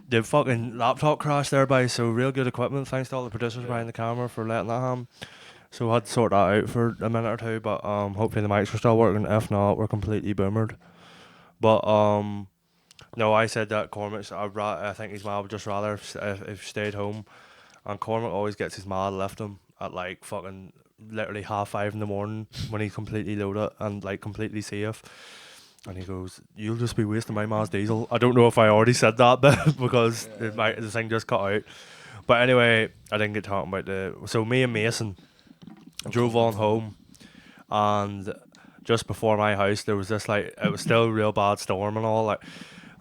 The fucking laptop crashed there, by so real good equipment. Thanks to all the producers behind the camera for letting that happen. So we had to sort that out for a minute or two, but hopefully the mics were still working. If not, we're completely boomered. But no, I said that Cormac's. I think his ma would just rather if he stayed home. And Cormac always gets his ma to lift him at like fucking literally 5:30 in the morning when he's completely loaded and like completely safe. And he goes, "You'll just be wasting my ma's diesel." I don't know if I already said that bit because the thing just cut out. But anyway, I didn't get talking about so me and Mason drove on home, and just before my house there was this like it was still a real bad storm and all like.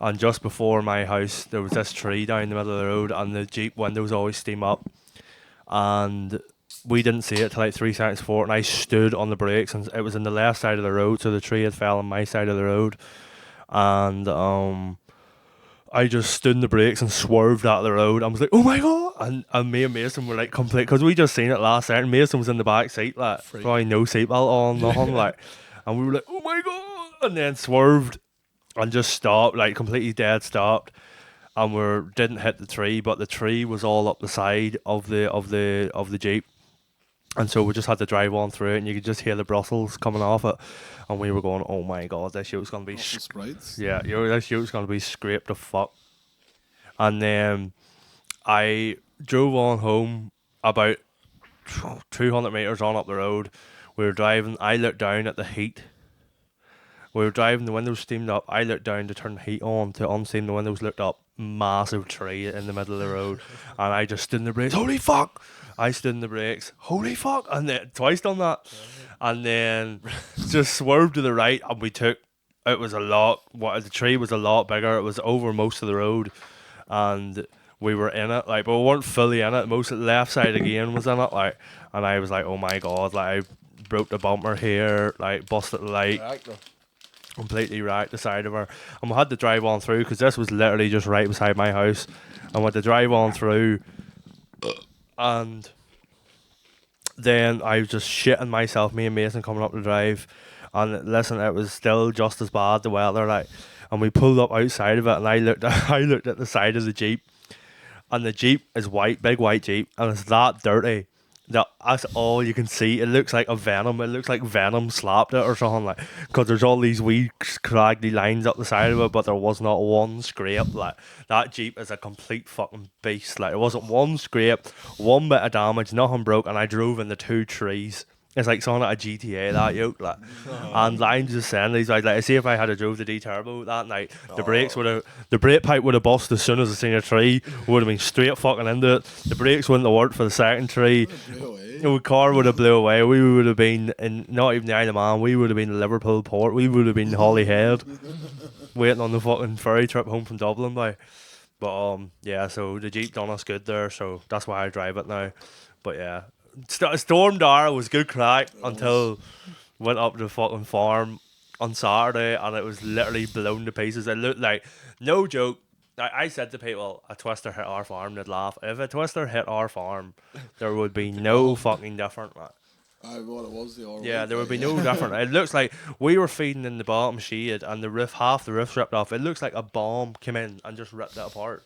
And just before my house, there was this tree down the middle of the road, and the Jeep windows always steam up. And we didn't see it till like 3 seconds before, and I stood on the brakes, and it was in the left side of the road, so the tree had fell on my side of the road. And I just stood in the brakes and swerved out of the road. I was like, "Oh my god!" And me and Mason were like complete, because we just seen it last second. Mason was in the back seat, like probably no seatbelt on, nothing like, and we were like, "Oh my god!" And then swerved. And just stopped, like completely dead stopped, and didn't hit the tree, but the tree was all up the side of the Jeep, and so we just had to drive on through it, and you could just hear the Brussels coming off it, and we were going, "Oh my god, this shit was gonna be this shit was gonna be scraped to fuck." And then I drove on home about 200 meters on up the road. We were driving. I looked down at the heat. We were driving, the windows steamed up. I looked down to turn the heat on to unsteam the windows, looked up, massive tree in the middle of the road. And I just stood in the brakes, holy fuck! I stood in the brakes, holy fuck! And then twice done that. And then just swerved to the right, and the tree was a lot bigger. It was over most of the road. And we were in it, like, but we weren't fully in it. Most of the left side again was in it, like, and I was like, oh my god, like, I broke the bumper here, like, busted the light. Completely racked the side of her, and we had to drive on through because this was literally just right beside my house, and we had to drive on through, and then I was just shitting myself, me and Mason coming up the drive, and listen, it was still just as bad, the weather, like, and we pulled up outside of it, and I looked at the side of the Jeep, and the Jeep is white, big white Jeep, and it's that dirty. That's all you can see. It looks like a Venom. It looks like Venom slapped it or something, like, because there's all these wee scraggly lines up the side of it, but there was not one scrape. Like, that Jeep is a complete fucking beast. Like, there wasn't one scrape, one bit of damage, nothing broke, and I drove into 2 trees. It's like something like a GTA, that yoke, like. And I'm just saying, these like, I see if I had a drove the D turbo that night, the brake pipe would have bust as soon as I seen a tree. Would have been straight fucking into it. The brakes wouldn't have worked for the second tree. The car would have blew away. We would have been in not even the Isle of Man. We would have been in Liverpool port. We would have been Holyhead, waiting on the fucking ferry trip home from Dublin. But yeah. So the Jeep done us good there. So that's why I drive it now. But yeah. Storm Dara was good crack until went up to the fucking farm on Saturday, and it was literally blown to pieces. It looked like, no joke, I said to people, a twister hit our farm, they'd laugh. If a twister hit our farm, there would be no fucking different. What it was, there would be no different. It looks like we were feeding in the bottom shade, and half the roof ripped off. It looks like a bomb came in and just ripped it apart.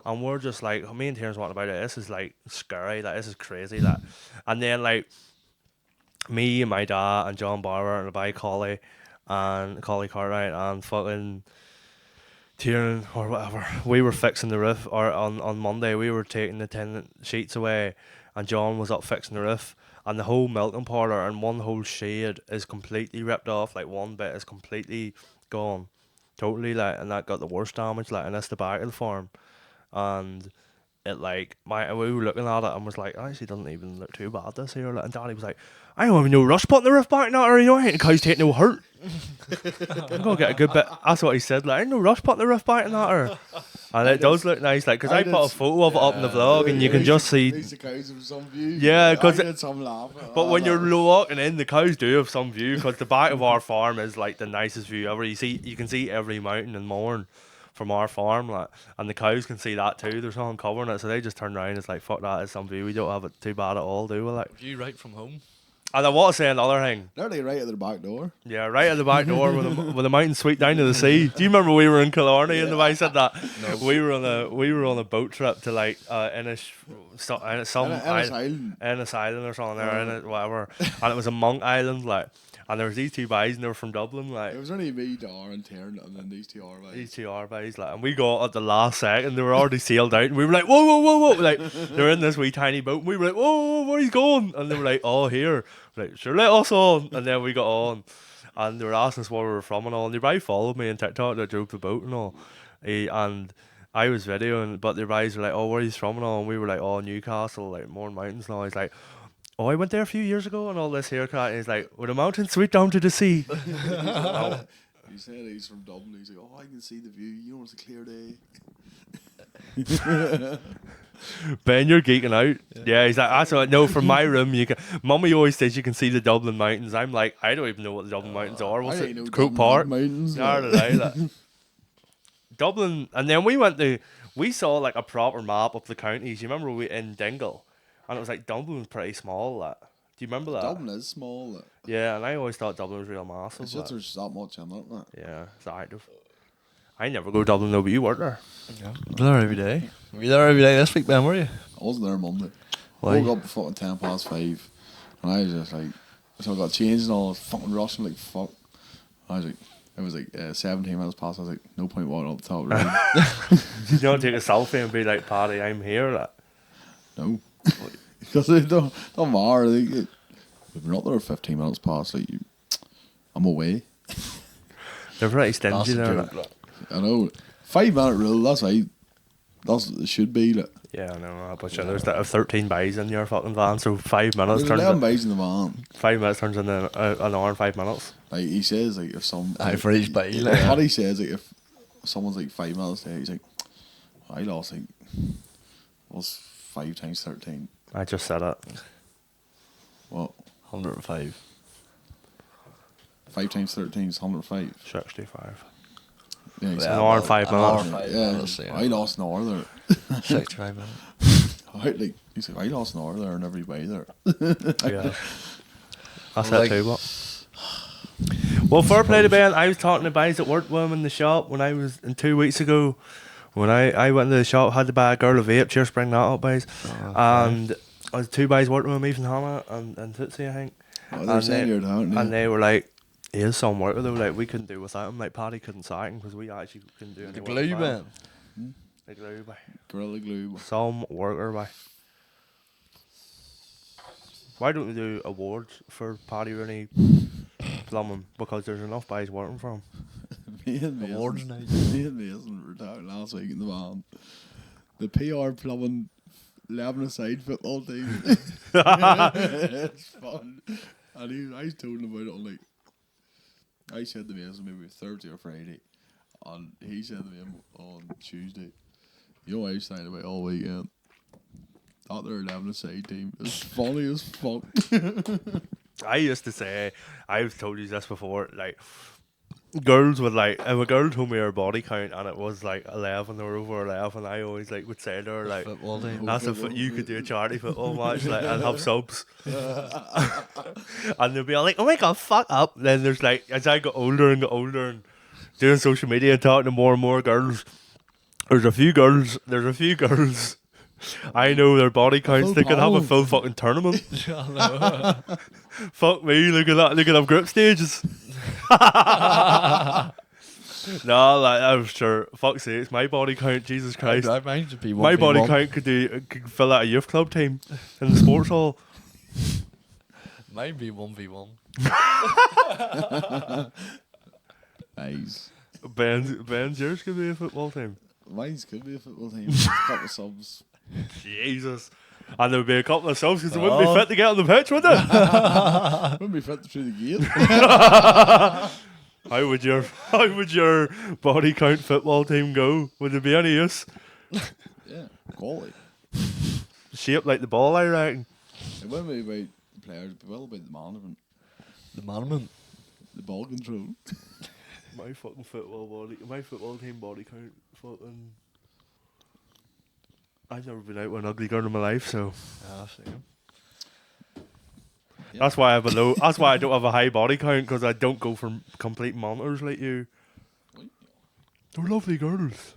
And we're just like, me and Terence, what about it? This is like scary, like, this is crazy, like. And then like me and my dad and John Barber and the by Collie Cartwright and fucking Tiernan or whatever, we were fixing the roof. Or on Monday we were taking the tenant sheets away, and John was up fixing the roof, and the whole milking parlour and one whole shade is completely ripped off. Like, one bit is completely gone, totally, like, and that got the worst damage, like, and that's the back of the farm. And it, like, we were looking at it and was like, actually doesn't even look too bad this here. And Daddy was like, I don't have no rush putting the roof back now, or, you know, the cow's taking no hurt. I'm gonna get a good bit. That's what he said, like, I ain't no rush putting the roof back in that, or. And it does look nice, like, because I put a photo of it up in the vlog, and you can just see. The cows have some view. Yeah, because. But when you're walking in, the cows do have some view, because the back of our farm is like the nicest view ever. You can see every mountain and morn from our farm, like, and the cows can see that too. There's nothing covering it, so they just turn around. It's like, fuck that, it's some view. We don't have it too bad at all, do we? Like, view right from home. And I want to say another thing. Nearly right at the back door. Yeah, right at the back door with the mountain sweep down to the sea. Do you remember we were in Killarney and the guy said that? No. We were on a boat trip to like Innis Island. Island or something there, in it, whatever. And it was a monk island, like, and there was these two guys and they were from Dublin, like. It was only me, Dar, and Tiernan, and then these two are like. These two are guys, like, and we got at the last second. They were already sailed out, and we were like, "Whoa, whoa, whoa, whoa!" Like they were in this wee tiny boat. And we were like, "Whoa, whoa, where he's going?" And they were like, "Oh, here." Like, sure, let us on. And then we got on, and they were asking us where we were from and all. And they probably followed me on TikTok that drove the boat and all. And I was videoing, but the guys were like, "Oh, where he's from and all." And we were like, "Oh, Newcastle, like Mourne Mountains." And all. He's like, "Oh, I went there a few years ago," and all this haircut. And he's like, "With a mountain sweep down to the sea." He said he's from Dublin. He's like, "Oh, I can see the view. You know, it's a clear day." Ben, you're geeking out. Yeah, he's like, that's what. No, from my room, you can. Mummy always says you can see the Dublin mountains. I'm like, I don't even know what the Dublin mountains are. What's I didn't know it? Croke Dublin Park. Mountains. Yeah, like. Dublin, and then we saw like a proper map of the counties. You remember we in Dingle, and it was like Dublin was pretty small. That. Do you remember that? Dublin is small. Like. Yeah, and I always thought Dublin was real massive. It's just there's that much in it. Like. Yeah, it's active. I never go to Dublin though, but you work there. Yeah. We're there every day. Were you there every day this week, Ben, were you? I wasn't there Monday. Why? Woke up at fucking 5:10, and I was just like, so I got changed and all, fucking rushing like fuck. I was like, it was like 17 minutes past. I was like, no point walking up the top of the road. You don't take a selfie and be like, "Paddy, I'm here." Like. No, because it don't matter. Like, if you're not there 15 minutes past, like I'm away. They're pretty stingy That's a there. joke, Like. like. I know. 5-minute rule. That's right. That's what it should be. Like. Yeah, I know, but sure, there's 13 buys in your fucking van, so 5 minutes There's turns 11 in, bays in the van. 5 minutes turns into an hour and 5 minutes. Like he says, like if some Aye, for each bay, like, like. Paddy says, like if someone's like 5 minutes there, he's like, I lost like what's 5 times 13? I just said it. What? 105. 5 times 13 is 105. 65. Yeah, he's An hour and 5 An hour minutes. and 5 yeah, minutes, yeah. I lost an hour there. 65 minutes. Like he's like, I lost an hour there and every way there. Yeah. That's Like- it too, but. Well, fair play to Ben. I was talking to guys that worked with him in the shop when I was, 2 weeks ago, when I went to the shop, had to buy a girl a vape. Cheers, bring that up, guys. And I was 2 guys working with him, Ethan Hannah and Tootsie, I think. Oh, they're saying you're down. And they were like, he is some worker though, like we couldn't do without him. Like Paddy couldn't sack him because we actually couldn't do any The work glue, without him. Ben. The glue, boy. Gorilla Glue. Some worker, boy. Why don't we do awards for Paddy Rooney plumbing? Because there's enough guys working for him. Me and Awards Mason, night. me and Mason were talking last week in the van. The PR plumbing 11-a-side football team. It's fun. And I told him about it on like, I said to Mason maybe Thursday or Friday, and he said to me on Tuesday, you know I was saying about all weekend. That their 11-a-side team is funny as fuck. I used to say, I've told you this before, like, girls would like, if a girl told me her body count and it was like 11 or over 11, I always like would say to her, like, Football team. that's you could do a charity football match like, and have subs. And they'll be all like, oh my god, fuck up. Then there's like, as I got older and doing social media and talking to more and more girls, there's a few girls I know their body counts, they could have a full fucking tournament. Fuck me, look at that, look at them group stages. No, like, I'm sure, fuck's sake, my body count, Jesus Christ. Mine should be My body 1v1. count could fill out a youth club team in the sports hall. Mine be 1v1. Nice. Ben's yours could be a football team. Mine's could be a football team. A couple of subs. Jesus. And there would be a couple of subs because they wouldn't be fit to get on the pitch, would they? Wouldn't be fit through the gate. How would your body count football team go? Would there be any use? Yeah, quality. Shaped like the ball, I reckon. It wouldn't be about the players, but well about the management, The monument. the ball control. My football team body count, fucking. I've never been out with an ugly girl in my life, so. Yeah, I've seen him. That's why I have a low. That's why I don't have a high body count, because I don't go for complete monitors like you. They're lovely girls.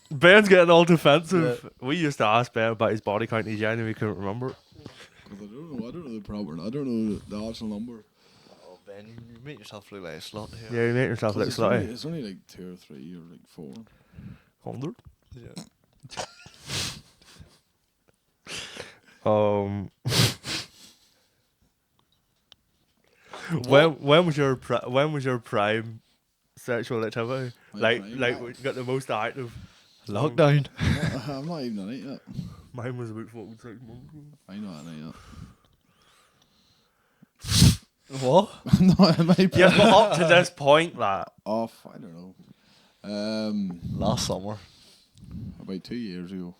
Ben's getting all defensive. Yeah. We used to ask Ben about his body count. He genuinely couldn't remember it. I don't know the proper. I don't know the actual number. Oh, Ben, you make yourself look like a slut here. Yeah, you make yourself look slutty. It's only like 2 or 3 or like 4. 100. Yeah. When was your prime sexual activity? Like we got the most active. Lockdown. I'm not even on it yet. Mine was about fucking 6 months ago. I'm not on it yet. What? I'm not on it. Yeah, but up to this point, like. I don't know. Last summer. About 2 years ago.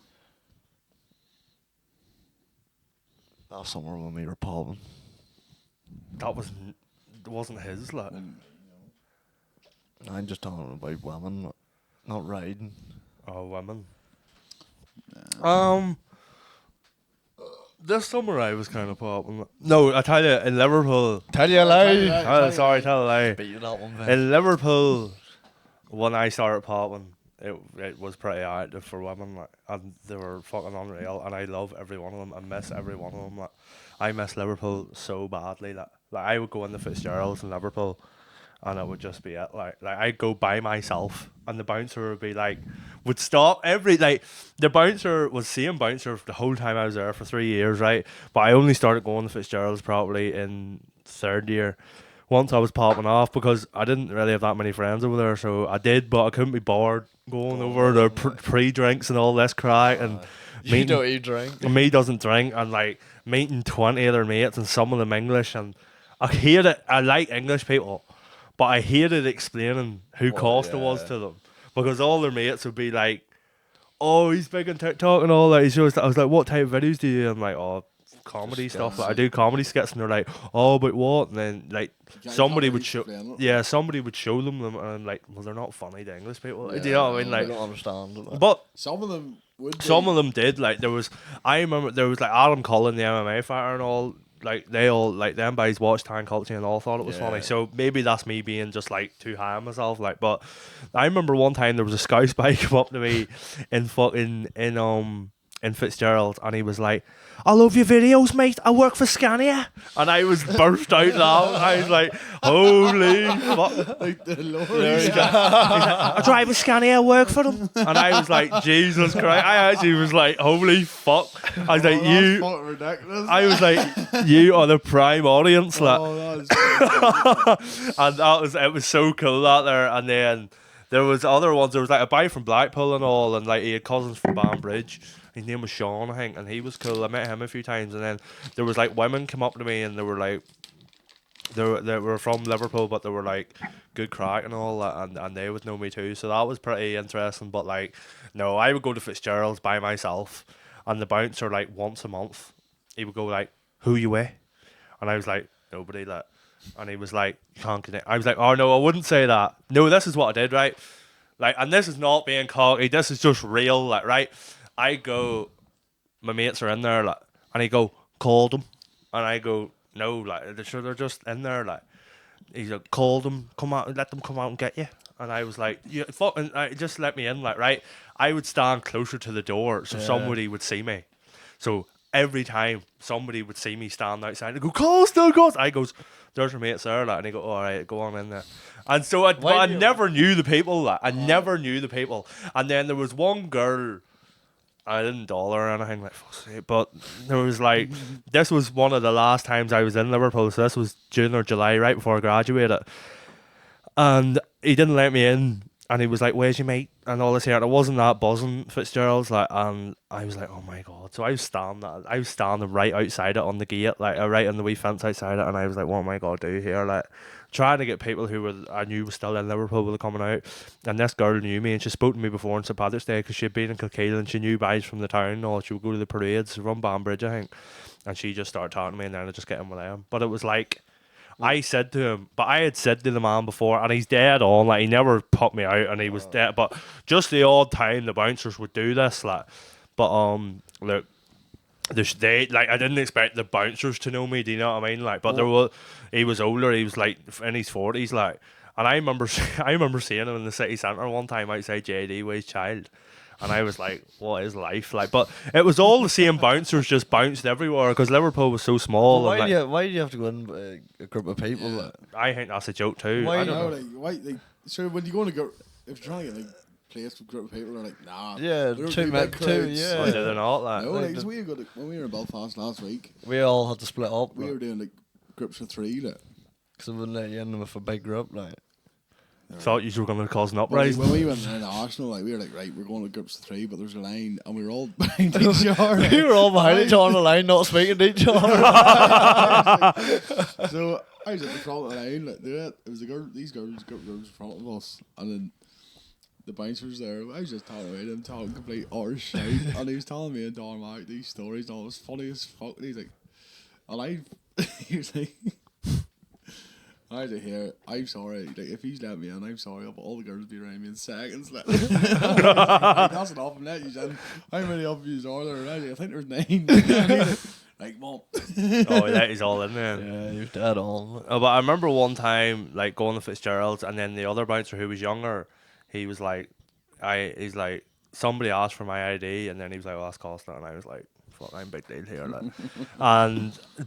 Last summer when we were popping. That wasn't his, like. I'm just talking about women, not riding. Oh, women. This summer I was kind of popping. No, I tell you, in Liverpool. Tell you a lie. Sorry, tell a lie. Beat you that one, Ben. In Liverpool, when I started popping, it was pretty active for women, like, and they were fucking unreal, and I love every one of them. I miss every one of them. Like, I miss Liverpool so badly. Like I would go in the Fitzgerald's in Liverpool, and it would just be it. Like I'd go by myself, and the bouncer would stop the bouncer was same bouncer the whole time I was there for 3 years, right? But I only started going to Fitzgerald's probably in 3rd year. Once I was popping off, because I didn't really have that many friends over there, so I did, but I couldn't be bored going over the pre-drinks and all this crack, and you don't eat drink. Me doesn't drink, and like meeting 20 other mates and some of them English, and I hate it. I like English people, but I hated explaining who Costa was to them, because all their mates would be like, "Oh, he's big on TikTok and all that." I was like, "What type of videos do you do?" I'm like, "Oh, comedy stuff." Like, I do comedy skits, and they're like, "Oh, but what?" And then like somebody would show them, and I'm like, "Well, they're not funny to English people." Do you know what I mean? Like, I don't understand it. But some of them would. Some of them did. Like I remember there was like Adam Cullen, the MMA fighter, and all. Like they all like them guys watched Tan Culture and all thought it was funny. So maybe that's me being just like too high on myself. Like, but I remember one time there was a Scouse guy come up to me in Fitzgerald, and he was like, "I love your videos, mate. I work for Scania," and I was burst out laughing. I was like, "Holy fuck!" Like the lorry. He's like, "I drive a Scania, I work for them," and I was like, "Jesus Christ!" I actually was like, "Holy fuck!" I was like, "You." I was like, "You are the prime audience, like." And it was so cool out there. And then there was other ones. There was like a guy from Blackpool and all, and like he had cousins from Banbridge. His name was Sean, I think, and he was cool. I met him a few times, and then there was like women come up to me, and they were like, they were from Liverpool, but they were like good crack and all that, and they would know me too. So that was pretty interesting. But like, no, I would go to Fitzgerald's by myself, and the bouncer like once a month, he would go like, "Who you with?" And I was like, "Nobody." Like, and he was like, "Can't connect." I was like, "Oh no, I wouldn't say that. No, this is what I did, right? Like, and this is not being cocky. This is just real, like, right." I go, my mates are in there, like, and he go, "Call them," and I go, "No, like, they're just in there, like." He's like, "Call them, come out, let them come out and get you." And I was like, "You fucking, just let me in," like, right? I would stand closer to the door so somebody would see me. So every time somebody would see me stand outside, they go, "Costa, Costa." I goes, "There's your mates there," like, and he go, "All right, go on in there." And so I never knew the people, like, I never knew the people. And then there was one girl. I didn't doll her or anything, like, fuck's sake, but there was like, this was one of the last times I was in Liverpool, so this was June or July, right before I graduated, and he didn't let me in, and he was like, "Where's your mate?" and all this here, and it wasn't that buzzing Fitzgerald's, like, and I was like, "Oh my god." So I was standing right outside it on the gate, like, right on the wee fence outside it, and I was like, "What am I gonna do here?" Like, trying to get people who I knew were still in Liverpool were coming out, and this girl knew me, and she spoke to me before on St Patrick's Day because she'd been in Kilkeel and she knew guys from the town, or she would go to the parades from Banbridge, I think, and she just started talking to me, and then I just get in with them. But it was like, I said to him, but I had said to the man before, and he's dead on, like, he never put me out, and he was dead, but just the odd time the bouncers would do this, like, but look, I didn't expect the bouncers to know me. Do you know what I mean? Like, but he was older. He was like in his 40s. Like, and I remember seeing him in the city centre one time outside JD with his child. And I was like, what is life like? But it was all the same bouncers just bounced everywhere because Liverpool was so small. Why and do you have to go in a group of people? Yeah. I think that's a joke too. Why I don't know. So when you go to go, if you're trying to get like place with a group of people, they're like, nah. Yeah, we don't two do men, big two, crowds. yeah. Oh, did they not? Like, No, like, 'cause we got when we were in Belfast last week, We all had to split up. we were doing like groups of 3. Like. Because I wouldn't let you in with a big group, like. thought you were going to cause an When uprising. we went in Arsenal, like we were like, right, we're going to groups of 3, but there's a line, and we were all behind each other. We were all behind each other on the line, not speaking to each other. So I was at the front of the line, like it was these girls in front of us, and then the bouncers there. I was just talking away to him, talking complete utter shit, and he was telling me and Don Mark these stories, and it was funny as fuck. And he's like, he was like. I had to hear, I'm sorry, like if he's let me in, I'm sorry, but all the girls will be around me in seconds. Like, that's enough, I'm letting you in. How many of you are there? And I think there's 9. Like, Mom. Oh, that is all in there. Yeah, you're dead on. Oh, but I remember one time like going to Fitzgerald's, and then the other bouncer who was younger, he was like, he's like, somebody asked for my ID, and then he was like, well, that's Costa, and I was like, fuck, I'm big deal here, like.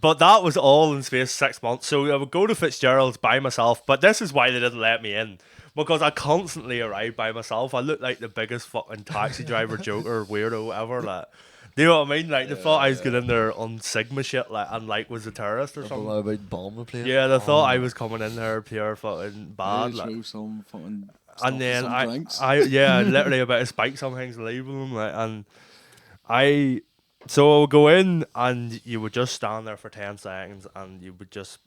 But that was all in space of 6 months. So I would go to Fitzgerald's by myself, but this is why they didn't let me in. Because I constantly arrived by myself. I looked like the biggest fucking taxi driver joker weirdo ever, like. Do you know what I mean? Like, they thought I was getting in there on Sigma shit, like, and like was a terrorist or something. About bomb the place. Yeah, they thought I was coming in there pure fucking bad. Like. Show some fucking And then some drinks. I literally about to spike some things, leave them, like, and so I would go in and you would just stand there for 10 seconds and you would just,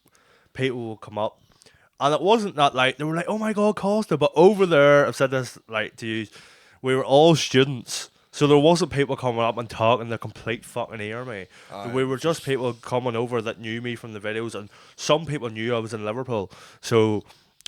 people would come up. And it wasn't that like, they were like, oh my God, Costa. But over there, I've said this like to you, we were all students. So there wasn't people coming up and talking the complete fucking ear me. We were just people coming over that knew me from the videos, and some people knew I was in Liverpool. So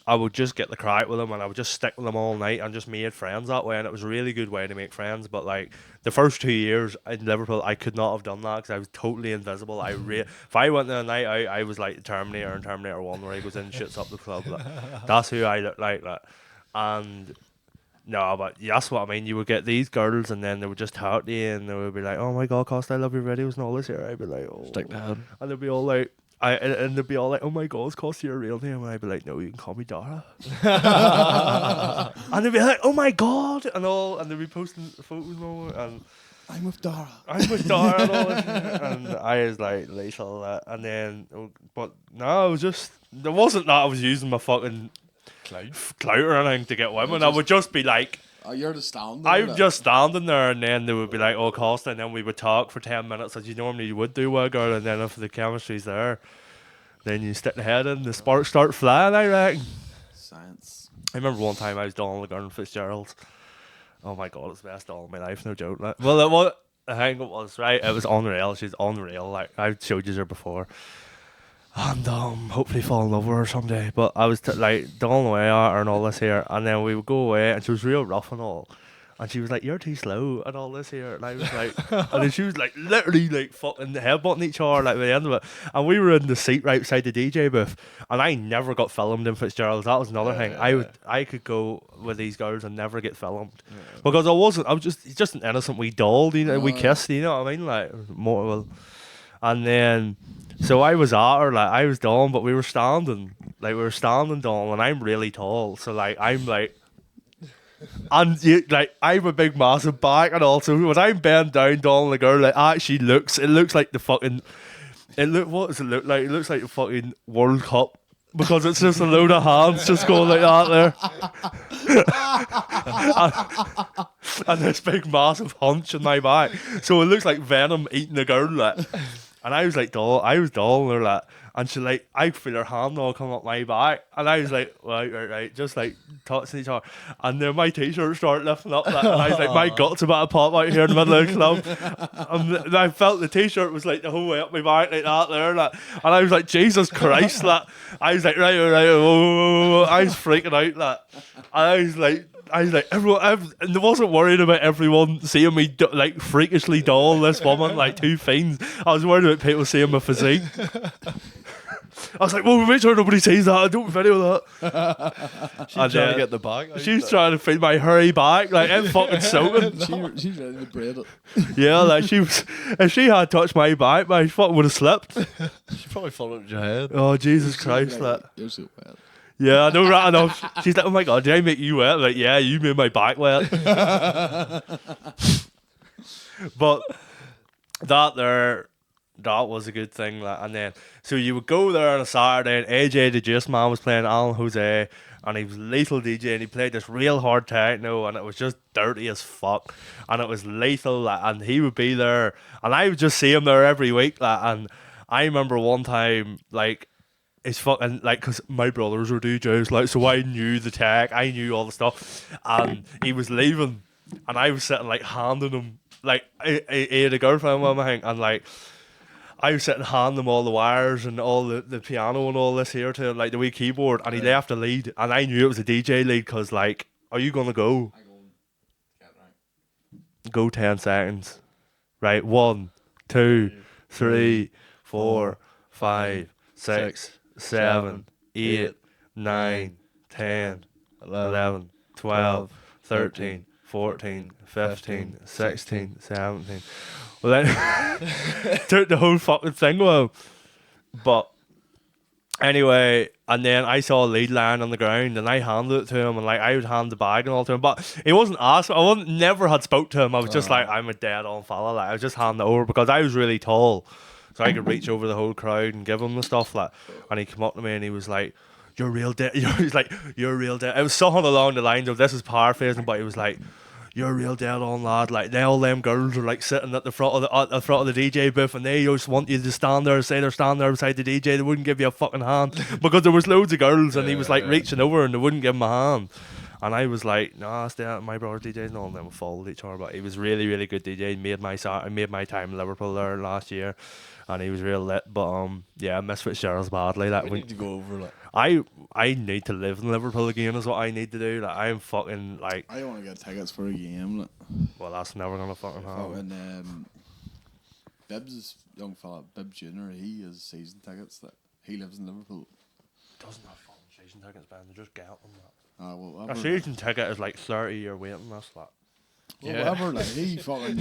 I would just get the crack with them, and I would just stick with them all night and just made friends that way. And it was a really good way to make friends. But like the first 2 years in Liverpool, I could not have done that because I was totally invisible. If I went there a night out, I was like Terminator in Terminator 1, where he goes in and shoots up the club. Like, that's who I looked like. And no, but that's what I mean. You would get these girls, and then they would just talk to you, and they would be like, "Oh my God, Costa, I love your videos and all this here." I'd be like, "Oh," Stick to him. and they'd be all like, and they'd be all like, "Oh my God, it's Costa your real name?" And I'd be like, "No, you can call me Dara." And they'd be like, "Oh my God," and they'd be posting photos and all, and I'm with Dara. I'm with Dara and all this, and I was like, lethal that, and then, but no, it was just there wasn't that I was using my fucking clout or anything to get women. I would just be like, You're just standing. I'm just standing there, and then they would be like, "Oh, Costa," and then we would talk for 10 minutes as you normally would do with a girl, and then if the chemistry's there, then you stick the head in, the sparks start flying, I reckon. Science. I remember one time I was down the girl in Fitzgerald's. Oh my God, it's the best doll in my life, no joke. Like, well, it was, I think it was, right? It was unreal. She's unreal. Like, I showed you her before. And hopefully fall in love with her someday. But I was like dolling away at her and all this here, and then we would go away, and she was real rough and all, and she was like, "You're too slow," and all this here, and I was like, and then she was like literally like fucking headbutting each other like at the end of it, and we were in the seat right beside the DJ booth, and I never got filmed in Fitzgerald's. That was another thing. I could go with these girls and never get filmed because I was just an innocent wee doll, you know, we kissed, you know what I mean, like more well, and then. So I was at her, like, I was down, but we were standing down, and I'm really tall, so, like, I'm, like, and, like, I'm a big, massive back, and also, when I'm bent down the girl, like, actually it looks like the fucking, what does it look like? It looks like the fucking World Cup, because it's just a load of hands just going like that there. and this big, massive hunch in my back, so it looks like Venom eating a girl, like. And I was like, I was dull, and her like, and she like, I feel her hand all come up my back, and I was like, right, just like touching each other, and then my t-shirt started lifting up, like, and I was like, my guts about to pop out here in the middle of the club, and I felt the t-shirt was like the whole way up my back like that there, like, and I was like, Jesus Christ, like, I was like, right, whoa, I was freaking out, like, and I was like. I was like, everyone, I wasn't worried about everyone seeing me like freakishly doll this woman, like two fiends. I was worried about people seeing my physique. I was like, well, make sure nobody sees that. I don't video that. She's trying to get the bag. She's trying to feed my hairy back. Like, I'm fucking soaking. She's ready to braid it. Yeah, like, if she had touched my back, my foot would have slipped. She probably followed your head. Oh, Jesus Christ. Like, Like. you're so wet. Yeah, I know, right enough. She's like, oh my God, did I make you wet? I'm like, yeah, you made my back wet. But that was a good thing. Like, and then, so you would go there on a Saturday, and AJ the Juice Man was playing Alan Jose, and he was lethal DJ, and he played this real hard techno, and it was just dirty as fuck, and it was lethal, like, and he would be there, and I would just see him there every week, like, and I remember one time, like, it's fucking, like, because my brothers were DJs, like, so I knew the tech, I knew all the stuff, and he was leaving, and I was sitting, like, handing him, like, he had a girlfriend with him, I think, and, like, I was sitting handing him all the wires and all the piano and all this here to him, like, the wee keyboard, and he left the lead, and I knew it was a DJ lead, because, like, are you going to go? Go 10 seconds. Right, 1, 2, 3, 4, 5, 6, 7, 8, 9, 10, 11, 12, 13, 14, 15, 16, 17. Well, then took the whole fucking thing with him. But anyway, and then I saw a lead lying on the ground, and I handed it to him, and like I would hand the bag and all to him. But he wasn't asking. Never had spoke to him. I was just like, I'm a dead on fella. Like I was just handing it over because I was really tall, so I could reach over the whole crowd and give him the stuff. Like, and he came up to me and he was like, "You're real dead." He's like, "You're real dead." It was something along the lines of, this is paraphrasing, but he was like, "You're a real dead on lad. Like, all them girls are like sitting at the front of the DJ booth, and they just want you to stand there and say they're standing there beside the DJ. They wouldn't give you a fucking hand because there was loads of girls, and he was like reaching over and they wouldn't give him a hand." And I was like, "Nah, stay out. My brother's DJs and all of them followed each other." But he was really, really good DJ. He made my time in Liverpool there last year, and he was real lit. But yeah, I miss Fitzgerald's badly. Like, We need to go over like. I need to live in Liverpool again is what I need to do. Like, I'm fucking like. I want to get tickets for a game. Like. Well, that's never gonna fucking happen. Fucking Bibbs, young fella, Bibbs Junior, he has season tickets. That he lives in Liverpool. Doesn't have fucking season tickets, man. They just get them. Well, A season ticket is like 30-year waiting list. Like. Well, whatever, like he fucking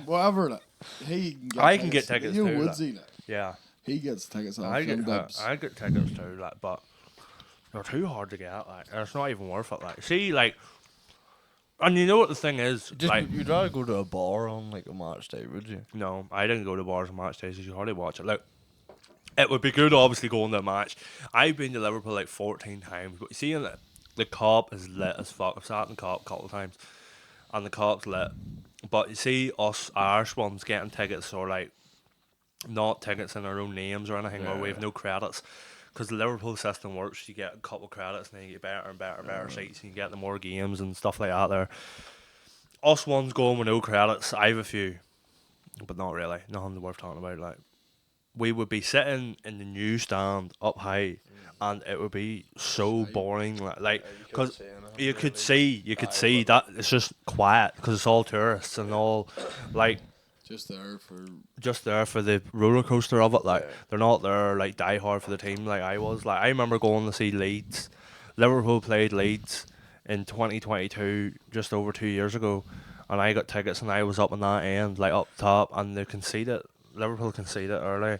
whatever, like he. Can get tickets you too. Woodsy, Like. Yeah. He gets tickets off I get Bibbs. tickets too. Like, but they're too hard to get. Like, and it's not even worth it. Like, see, like, and you know what the thing is? Like, You'd rather go to a bar on like a match day, would you? No, I didn't go to bars and match days. You hardly watch it. Like, it would be good, obviously, going to a match. I've been to Liverpool like 14 times, but you see, the Cop is lit as fuck. I've sat in the Cop a couple of times, and the Cop's lit. But you see, us Irish ones getting tickets, or like not tickets in our own names or anything, or we have no credits. Because the Liverpool system works, you get a couple of credits and then you get better and better seats, and you get the more games and stuff like that there. Us ones going with no credits, I have a few, but not really, nothing worth talking about. Like, we would be sitting in the new stand up high, and it would be so boring, like because you could see that it's just quiet because it's all tourists and all, like. Just there for the roller coaster of it. Like, they're not there like die hard for the team like I was. Like, I remember going to see Leeds. Liverpool played Leeds in 2022, just over 2 years ago, and I got tickets and I was up on that end, like up top, and they conceded. Liverpool conceded early.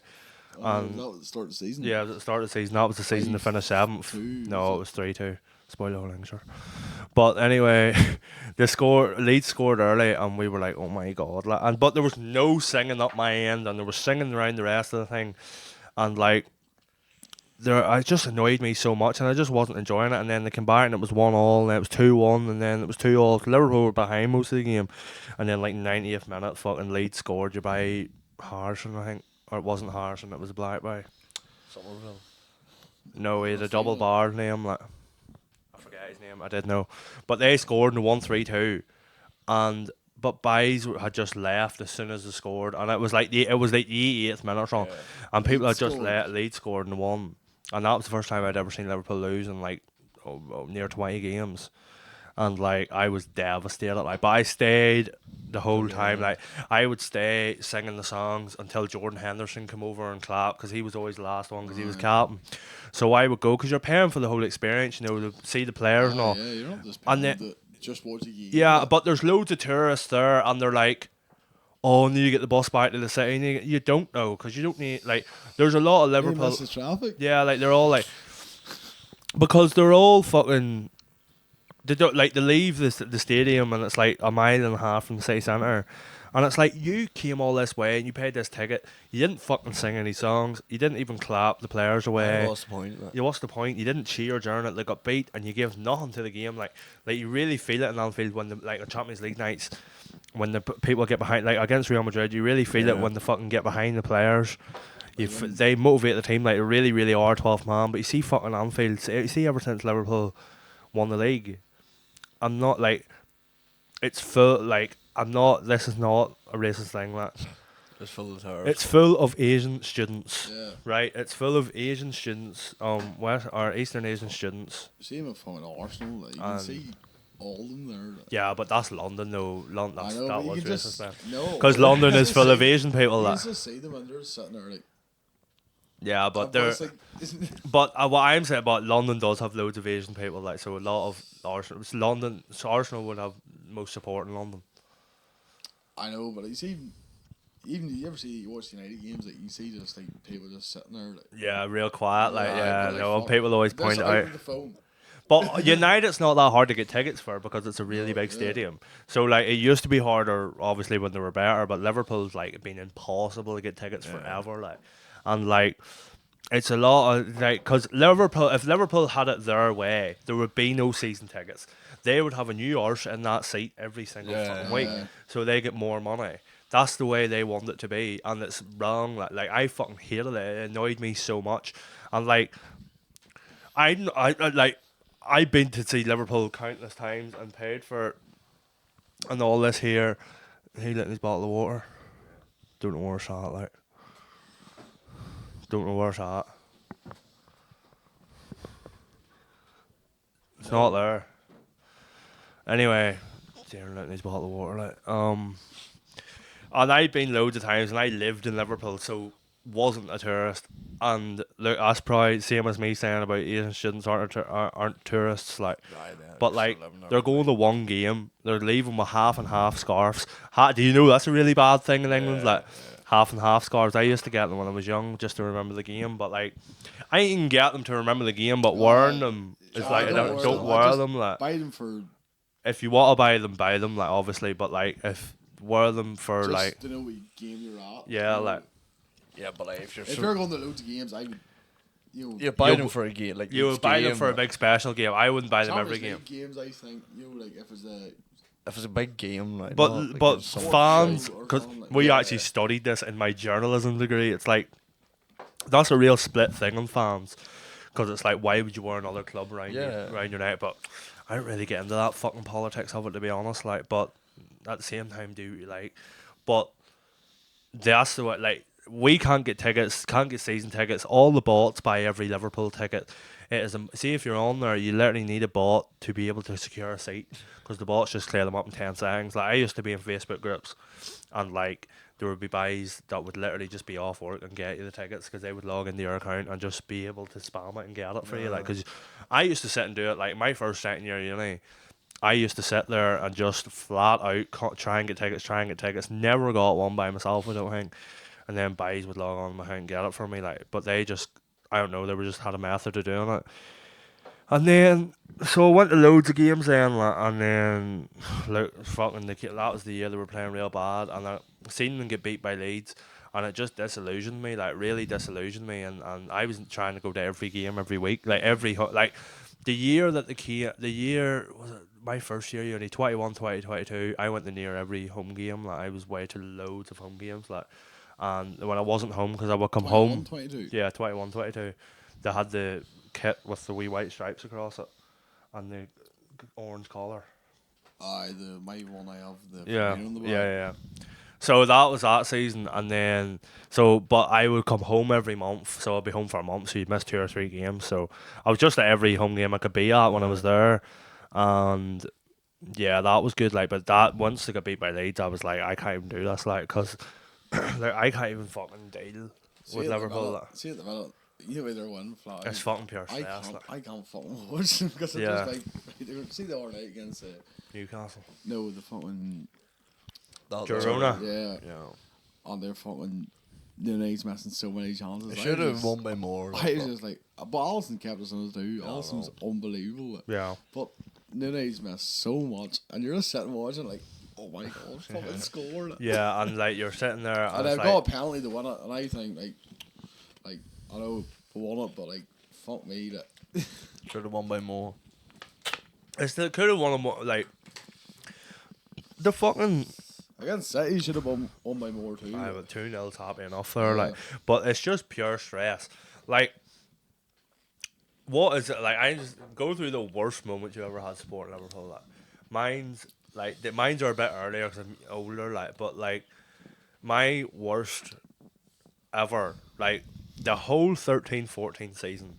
And that was the start of the season. Yeah, it was the start of the season. That was the season to finish 7th. No, it was 3-2. Spoiler alert, sure. But anyway, Leeds scored early, and we were like, "Oh my god!" Like, but there was no singing up my end, and there was singing around the rest of the thing, and like, it just annoyed me so much, and I just wasn't enjoying it. And then they came back, and it was 1-1, and then it was 2-1, and then it was 2-2. Liverpool were behind most of the game, and then like 90th minute, fucking Leeds scored you by Harrison, I think, or it wasn't Harrison, it was Black by Somerville. No, he had a double bar name, like. His name, I did know, but they scored in 1-3-2, but Bays had just left as soon as they scored, and it was like the 88th minute or something, and people had just let Leeds scored in one, and that was the first time I'd ever seen Liverpool lose in like near 20 games, and like I was devastated. Like, but I stayed the whole time. Like, I would stay singing the songs until Jordan Henderson come over and clap, because he was always the last one because he was captain. So I would go, because you're paying for the whole experience, you know, to see the players and all. Yeah, you're not just And paying then- to just watch the game. Yeah, but there's loads of tourists there, and they're like, "Oh, and you get the bus back to the city." And you don't know, because you don't need, like, there's a lot of They Liverpool. miss the traffic. Yeah, like they're all like, because they're all fucking. They don't, like, they leave the stadium and it's like a mile and a half from the city centre, and it's like, you came all this way and you paid this ticket. You didn't fucking sing any songs. You didn't even clap the players away. What's the point? Yeah, what's the point? You didn't cheer during it. They got beat, and you gave nothing to the game. Like you really feel it in Anfield when like on Champions League nights, when the people get behind, like against Real Madrid, you really feel it when they fucking get behind the players. They motivate the team, like they really, really are 12th man. But you see fucking Anfield. You see, ever since Liverpool won the league, I'm not like, it's full. Like, I'm not. This is not a racist thing. That It's full of terrorists. it's full of Asian students. Yeah. Right, it's full of Asian students, West or Eastern Asian students. Same with fucking Arsenal. Like, you can see all of them there. Like. Yeah, but that's London, though. London, I that's, know, that but you was can racist just then. no, Because but London you is just full of see- Asian people. You That. just see them and they're sitting there like. Yeah, but they're. it's like, But what I'm saying about London does have loads of Asian people, like, so a lot of Arsenal. London, so Arsenal would have most support in London. I know, but you see, even you ever see you watch United games, like you see just like people just sitting there, like Yeah, real quiet, like but, no, fuck, people always just point it out out. with the phone. But United's not that hard to get tickets for, because it's a really No, big yeah. stadium. So like, it used to be harder, obviously, when they were better. But Liverpool's like been impossible to get tickets forever, like, and like, it's a lot of like, because Liverpool, if Liverpool had it their way, there would be no season tickets. They would have a new arse in that seat every single fucking week, so they get more money. That's the way they want it to be, and it's wrong. Like I fucking hated it. It annoyed me so much, and like, I've been to see Liverpool countless times and paid for it, and all this here. He let his bottle of water. Don't know where it's at, like. Don't know where it's at. It's not there. Anyway, Darren letting his bottle of water, like. And I've been loads of times, and I lived in Liverpool, so wasn't a tourist. And look, that's probably same as me saying about Asian students aren't tourists, like. But like, they're going to one game, they're leaving with half and half scarves. Do you know that's a really bad thing in England? Like, half and half scarves. I used to get them when I was young, just to remember the game. But like, I ain't even get them to remember the game. But wearing them is like, don't wear them. Like, Buy them for if you want to buy them. Like, obviously. But like, if wear them for just like, to know what game you're at. yeah, you know. like. Yeah, but like, if If you're going to loads of games, I would. you buy them for a game, like You each would buy them game, for a big special game. I wouldn't buy them every Champions game. League games, I think, like if it's a. If it's a big game, like. But not, like, but it's some- fans, or because something like we that. actually studied this in my journalism degree. It's like, that's a real split thing on fans, because it's like, why would you wear another club around your neck? But I don't really get into that fucking politics of it, to be honest. Like, but at the same time, but that's the way. Like, we can't get tickets, can't get season tickets. All the bots buy every Liverpool ticket. It is see, if you're on there, you literally need a bot to be able to secure a seat, because the bots just clear them up in 10 seconds. Like, I used to be in Facebook groups, and like, there would be guys that would literally just be off work and get you the tickets, because they would log into your account and just be able to spam it and get it for you. Like, because I used to sit and do it. Like, my first second year uni, I used to sit there and just flat out try and get tickets. Never got one by myself, I don't think. And then guys would log on my account and get it for me. Like, but they just, I don't know, they were just had a method of doing it. And then, so I went to loads of games then, like, and then, like, fucking, that was the year they were playing real bad, and I seen them get beat by Leeds, and it just disillusioned me, like, really disillusioned me, and I was trying to go to every game every week, like, the year that was it my first year, uni, 21, 2022, I went to near every home game, like, I was way to loads of home games, like, and when I wasn't home, because I would come 21, home, 22. yeah, 21, 22, they had the kit with the wee white stripes across it and the orange collar. Aye, my one I have the Yeah, on the back. yeah. So that was that season, and then but I would come home every month, so I'd be home for a month, so you'd miss 2 or 3 games. So I was just at every home game I could be at when I was there, and Yeah, that was good. Like, but that once they got beat by Leeds, I was like, I can't even do this. Like, cause like I can't even fucking deal with Liverpool. See at the minute, you know they're winning flag. It's fucking pure I stress. can't, Like. I can't fucking watch them because it's Yeah. just like see the other night against Newcastle. no the fucking Girona. yeah, Yeah. and they're fucking Nunes missing so many chances. They should have won by more. I was just like, but Alisson kept us on his do. Yeah, Alisson's unbelievable. Yeah. But Nunes missed so much, and you're just sitting watching like, oh my god, fucking scored. Yeah, and like you're sitting there, And and I've it's got like, a penalty to win it, and I think like I know we won it, but like fuck me that. Should have won by more. it's the could have won them. Like the fucking. Against City, should have won by more too. I have 2-0 happy enough there, Yeah. like, but it's just pure stress. Like, what is it like? I just go through the worst moments you ever had supporting Liverpool. Like, mine's are a bit earlier because I'm older. Like, but like, my worst ever, like, the whole 13-14 season.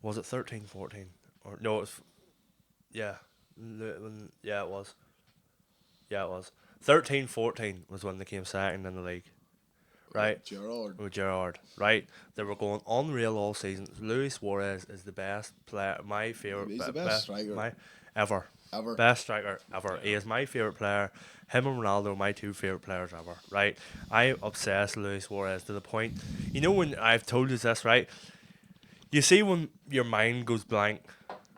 Was it 13-14 or no? It was, yeah, yeah, it was. Yeah, it was. 13-14 was when they came second in the league, right? Gerrard. With Gerrard, right? They were going unreal all season. Luis Suarez is the best player, my favourite. He's the best striker. Ever. Ever. Best striker ever. He is my favourite player. Him and Ronaldo are my two favourite players ever, right? I obsess Luis Suarez to the point, you know when I've told you this, right? You see when your mind goes blank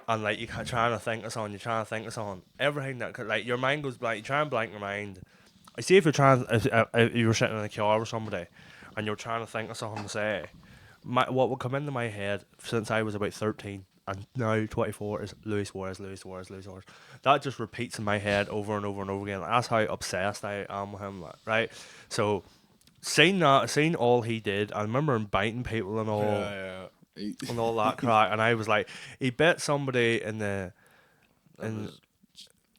and like you're trying to think of something, everything that like your mind goes blank, you try and blank your mind. I see if if you were sitting in a car with somebody and you're trying to think of something to say, what would come into my head since I was about 13 and now 24 is Luis Suarez. That just repeats in my head over and over and over again. That's how obsessed I am with him, like, right? So seeing all he did, I remember him biting people and all. Yeah. And all that crack, and I was like, he bet somebody in the, in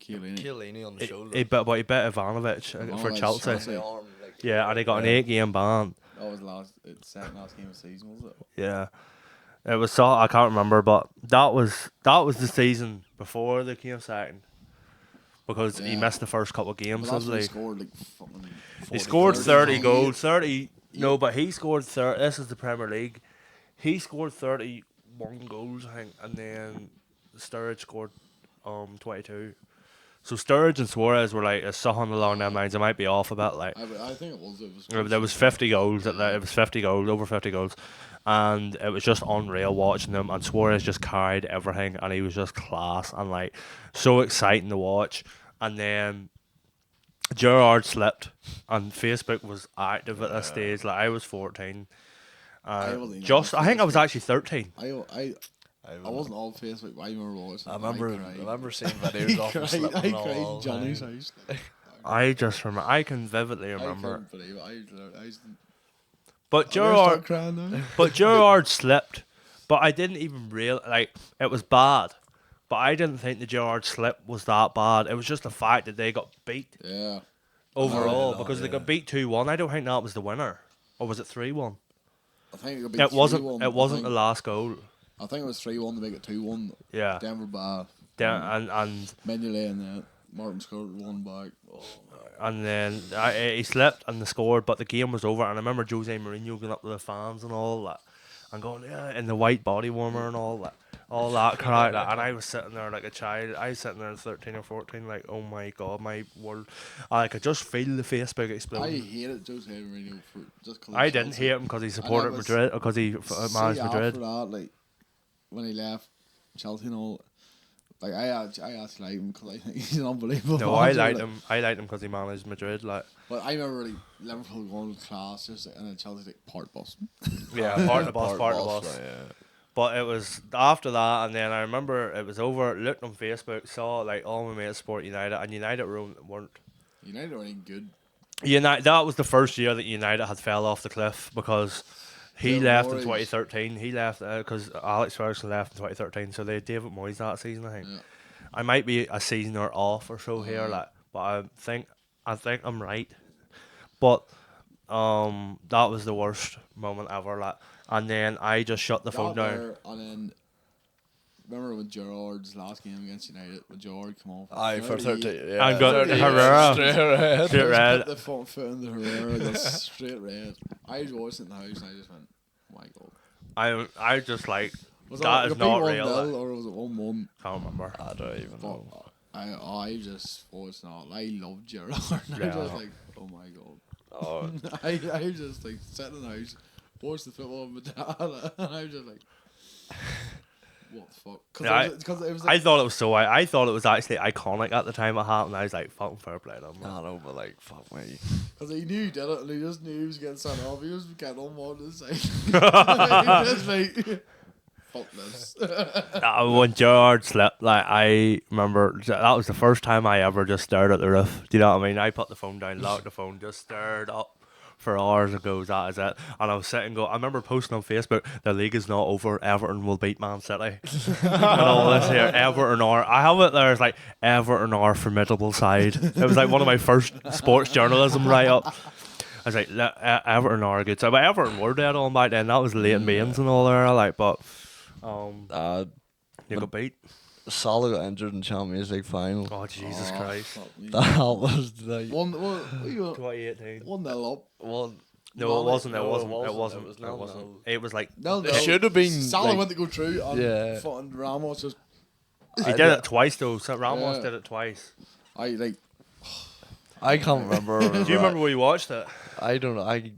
Chiellini on the shoulder. he bet Ivanovic for Ivanovic, Chelsea. Chelsea. The arm, like, Yeah, and he got an 8-game ban. That was second last game of the season, was it? Yeah, it was so I can't remember, but that was the season before they came second, because he Yeah. missed the first couple of But games that's of the when he league. scored like fucking. He scored 30 goals. goals, 30. No, but he scored 30. This is the Premier League. He scored 31 goals, I think, and then Sturridge scored 22. So Sturridge and Suarez were like something along them lines. I might be off a bit, like. I think it was. There was 50 goals. It was 50 goals, over 50 goals, and it was just unreal watching them. And Suarez just carried everything, and he was just class and like so exciting to watch. And then Gerrard slipped, and Facebook was active at this stage. Like I was 14. I wasn't even Just on I think I was Facebook. actually 13. I wasn't on Facebook, but I remember watching. I it, remember cried. seeing videos of him I slipping cried all in the Johnny's time. house. I just remember. I can vividly I remember. couldn't believe it. I But start Gerrard, crying now. but Gerrard slipped. But I didn't even like it was bad. But I didn't think the Gerrard slip was that bad. It was just the fact that they got beat Yeah. overall Oh, because they yeah. got beat 2-1. I don't think that was the winner, or was it 3-1? I think it could be It wasn't. 3-1. It wasn't the last goal. I think it was 3-1 to make it 2-1. Yeah. Denver by And Mignolet and then Martin scored one back. and then he slipped and they scored, but the game was over. And I remember Jose Mourinho going up to the fans and all that, and going in the white body warmer and all that crack. And I was sitting there like a child. I was sitting there at 13 or 14, like, oh my god, my world. I could just feel the Facebook I exploding. hated Jose Mourinho for just because I didn't hate him because he supported was- Madrid, or because he managed Madrid. After that, like when he left Chelsea and all, like I actually like him because I think he's an unbelievable. No, I manager, liked like. him. I liked him because he managed Madrid. Like, But I remember like Liverpool going to class just and then Chelsea like part bus. yeah, part of the boss, part of the boss. Right, yeah. But it was after that, and then I remember it was over. Looked on Facebook, saw like all my mates support United, and United weren't. United are any good. United. That was the first year that United had fell off the cliff because he David left in Moyes. 2013. He left because Alex Ferguson left in 2013. So they had David Moyes that season, I think. Yeah. I might be a season or off or so here, Uh-huh. like, but I think I'm right. But that was the worst moment ever, like, and then I just shut the phone Got down. there, and then remember when Gerrard's last game against United, when Gerrard come off? Aye, for 30. Yeah, And got 30, Herrera. straight red. Straight red. Put the front foot in the Herrera, got straight red. I was watching it in the house and I just went, oh my god. I just like Was that is not real. 1-0 or was it 1-1? Can't remember. I don't even know. I just thought it's not. I love Gerrard. I Yeah. just like, oh my god. Oh, I just like sat in the house, watched the football with my dad, and I was just like, what the fuck? Because it was like, I thought it was I thought it was actually iconic at the time it happened. I was like, fucking fair play to him. I know, but like, fuck me. because he knew he did it, and he just knew he was getting sent off. He was getting on one to say, he was just like, fuck this. When Gerard slipped, like I remember that was the first time I ever just stared at the roof. Do you know what I mean? I put the phone down, locked the phone, just stared up for hours and goes, that is it. And I was sitting I remember posting on Facebook, the league is not over, Everton will beat Man City. And all this here, Everton are, I have it there, it's like, Everton are a formidable side. It was like one of my first sports journalism write-up. I was like, Everton are a good side. But Everton were dead on back then, that was late Mains and all there, like, but you got beat. Salah got injured in Champions League final. Oh, Jesus Christ. Fuck me. That was like 2018. 1-0 up. one. No, it wasn't. It No, wasn't. it It wasn't. wasn't. It was It nil-nil. wasn't. It was like No, It should have been. Salah like, went to go through, and Yeah. fucking Ramos just. he did it twice though. So Ramos Yeah. did it twice. I like. I can't remember. Do you remember where you watched it? I don't know. I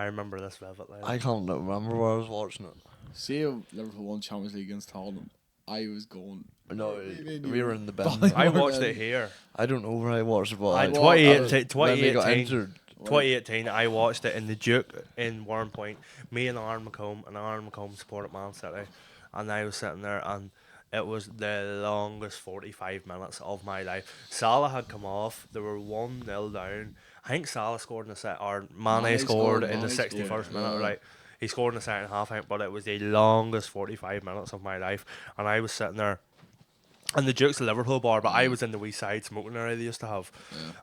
remember this vividly. I can't remember where I was watching it. See if Liverpool won Champions League against Tottenham. I was going. No, Maybe we were in the bin. I watched it here. I don't know where I watched it, but I- I 2018 when they got 2018. injured. 2018, I watched it in the Duke in Warrenpoint. Me and Aaron McComb supported Man City, and I was sitting there, and it was the longest 45 minutes of my life. Salah had come off. They were 1-0 down. I think Salah scored in the set, or Mane scored in the 61st minute. yeah. Right, he scored in the second half, I think, but it was the longest 45 minutes of my life, and I was sitting there. And the Duke's a Liverpool bar, but I was in the wee side smoking area they used to have,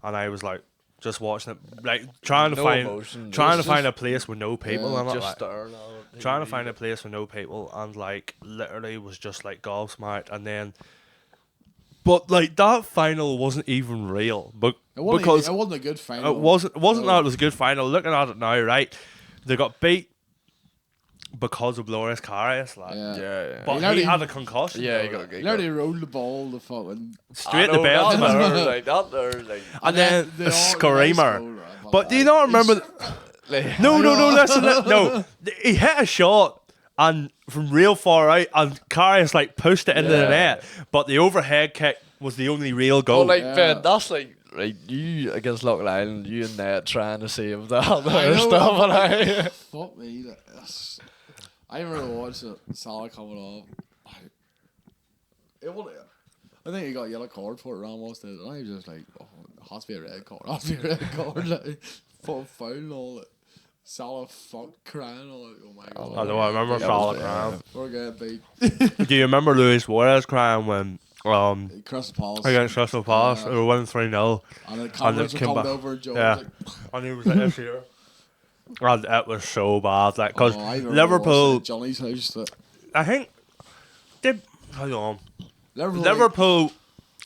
and I was like just watching it, like trying to No find emotion, find a place with no people in it, Just like, staring at it. trying to find a place with no people, and like literally was just like gobsmacked, and then. But like that final wasn't even real, but It wasn't, because it wasn't a good final. it wasn't No. that it was a good final. Looking at it now, right, they got beat because of Loris Karius, like. Yeah. Yeah. But He he literally- had a concussion. Yeah, though, he got like, a He literally rolled the ball, the fucking. straight to bed, That man. there, like that there, like. And then they a all- screamer. they all- But do you not remember? No, listen. No, he hit a shot and from real far out, and Karius like pushed it into the Yeah. net. But the overhead kick was the only real goal. Oh, like Yeah. Ben, that's like right. You against Lockwood Island, you and that trying to save that I there know. stuff, and I. Fuck me. That's, I remember watching Salah coming off. I think he got a yellow card for it, Ramos did, and I was just like, oh, it has to be a red card. It has to be a red card. Like, full foul and all that. Salah fuck crying all that. Oh my god. I know. I remember Yeah, Salah yeah. crying. We're getting beat. Do you remember Luis Suarez crying when Crystal Palace. against Crystal Palace they were winning 3-0, And the cameras were came coming back. over and Joe Yeah. was like, and he was like this here. And it was so bad, like because oh, I remember Liverpool. watching Johnny's house. That I think they. Hold on. Liverpool. Liverpool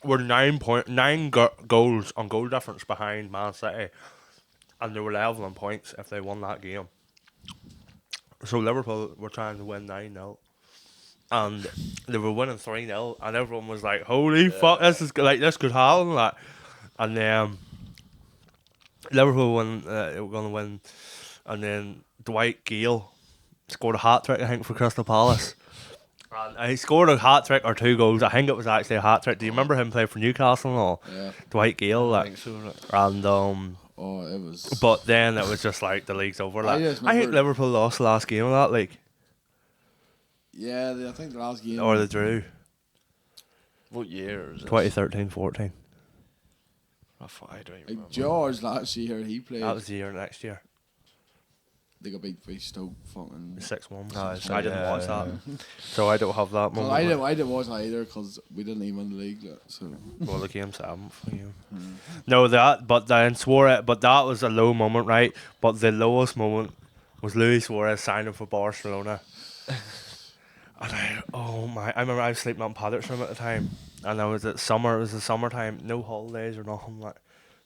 were 9 goals on goal difference behind Man City, and they were level on points if they won that game. So Liverpool were trying to win 9-0, and they were winning 3-0, and everyone was like, "Holy fuck, this is like this could happen!" Like, and then Liverpool were going to win, and then Dwight Gale scored a hat trick, I think, for Crystal Palace. And he scored a hat trick or 2 goals. I think it was actually a hat trick. Do you remember him playing for Newcastle and all? Yeah. Dwight Gale, I like, think so. and Oh, it was. but then it was just like the league's over. Like, just I think remember- Liverpool lost the last game of that league, Yeah, I think the last game. or they drew. What year is it? 2013-14. I don't even Like remember. George last year, he played. That was the year next year. They got beat by Stoke. Fucking. 6-1. Oh, I didn't watch that, so I don't have that moment. I didn't watch that either because we didn't even win the league. Like, so. Well, the game's 7th for you. No, but then Suarez, but that was a low moment, right? But the lowest moment was Luis Suarez signing for Barcelona. And I remember I was sleeping on Paddock's room at the time, and I was at summer. It was the summertime, no holidays or nothing. Like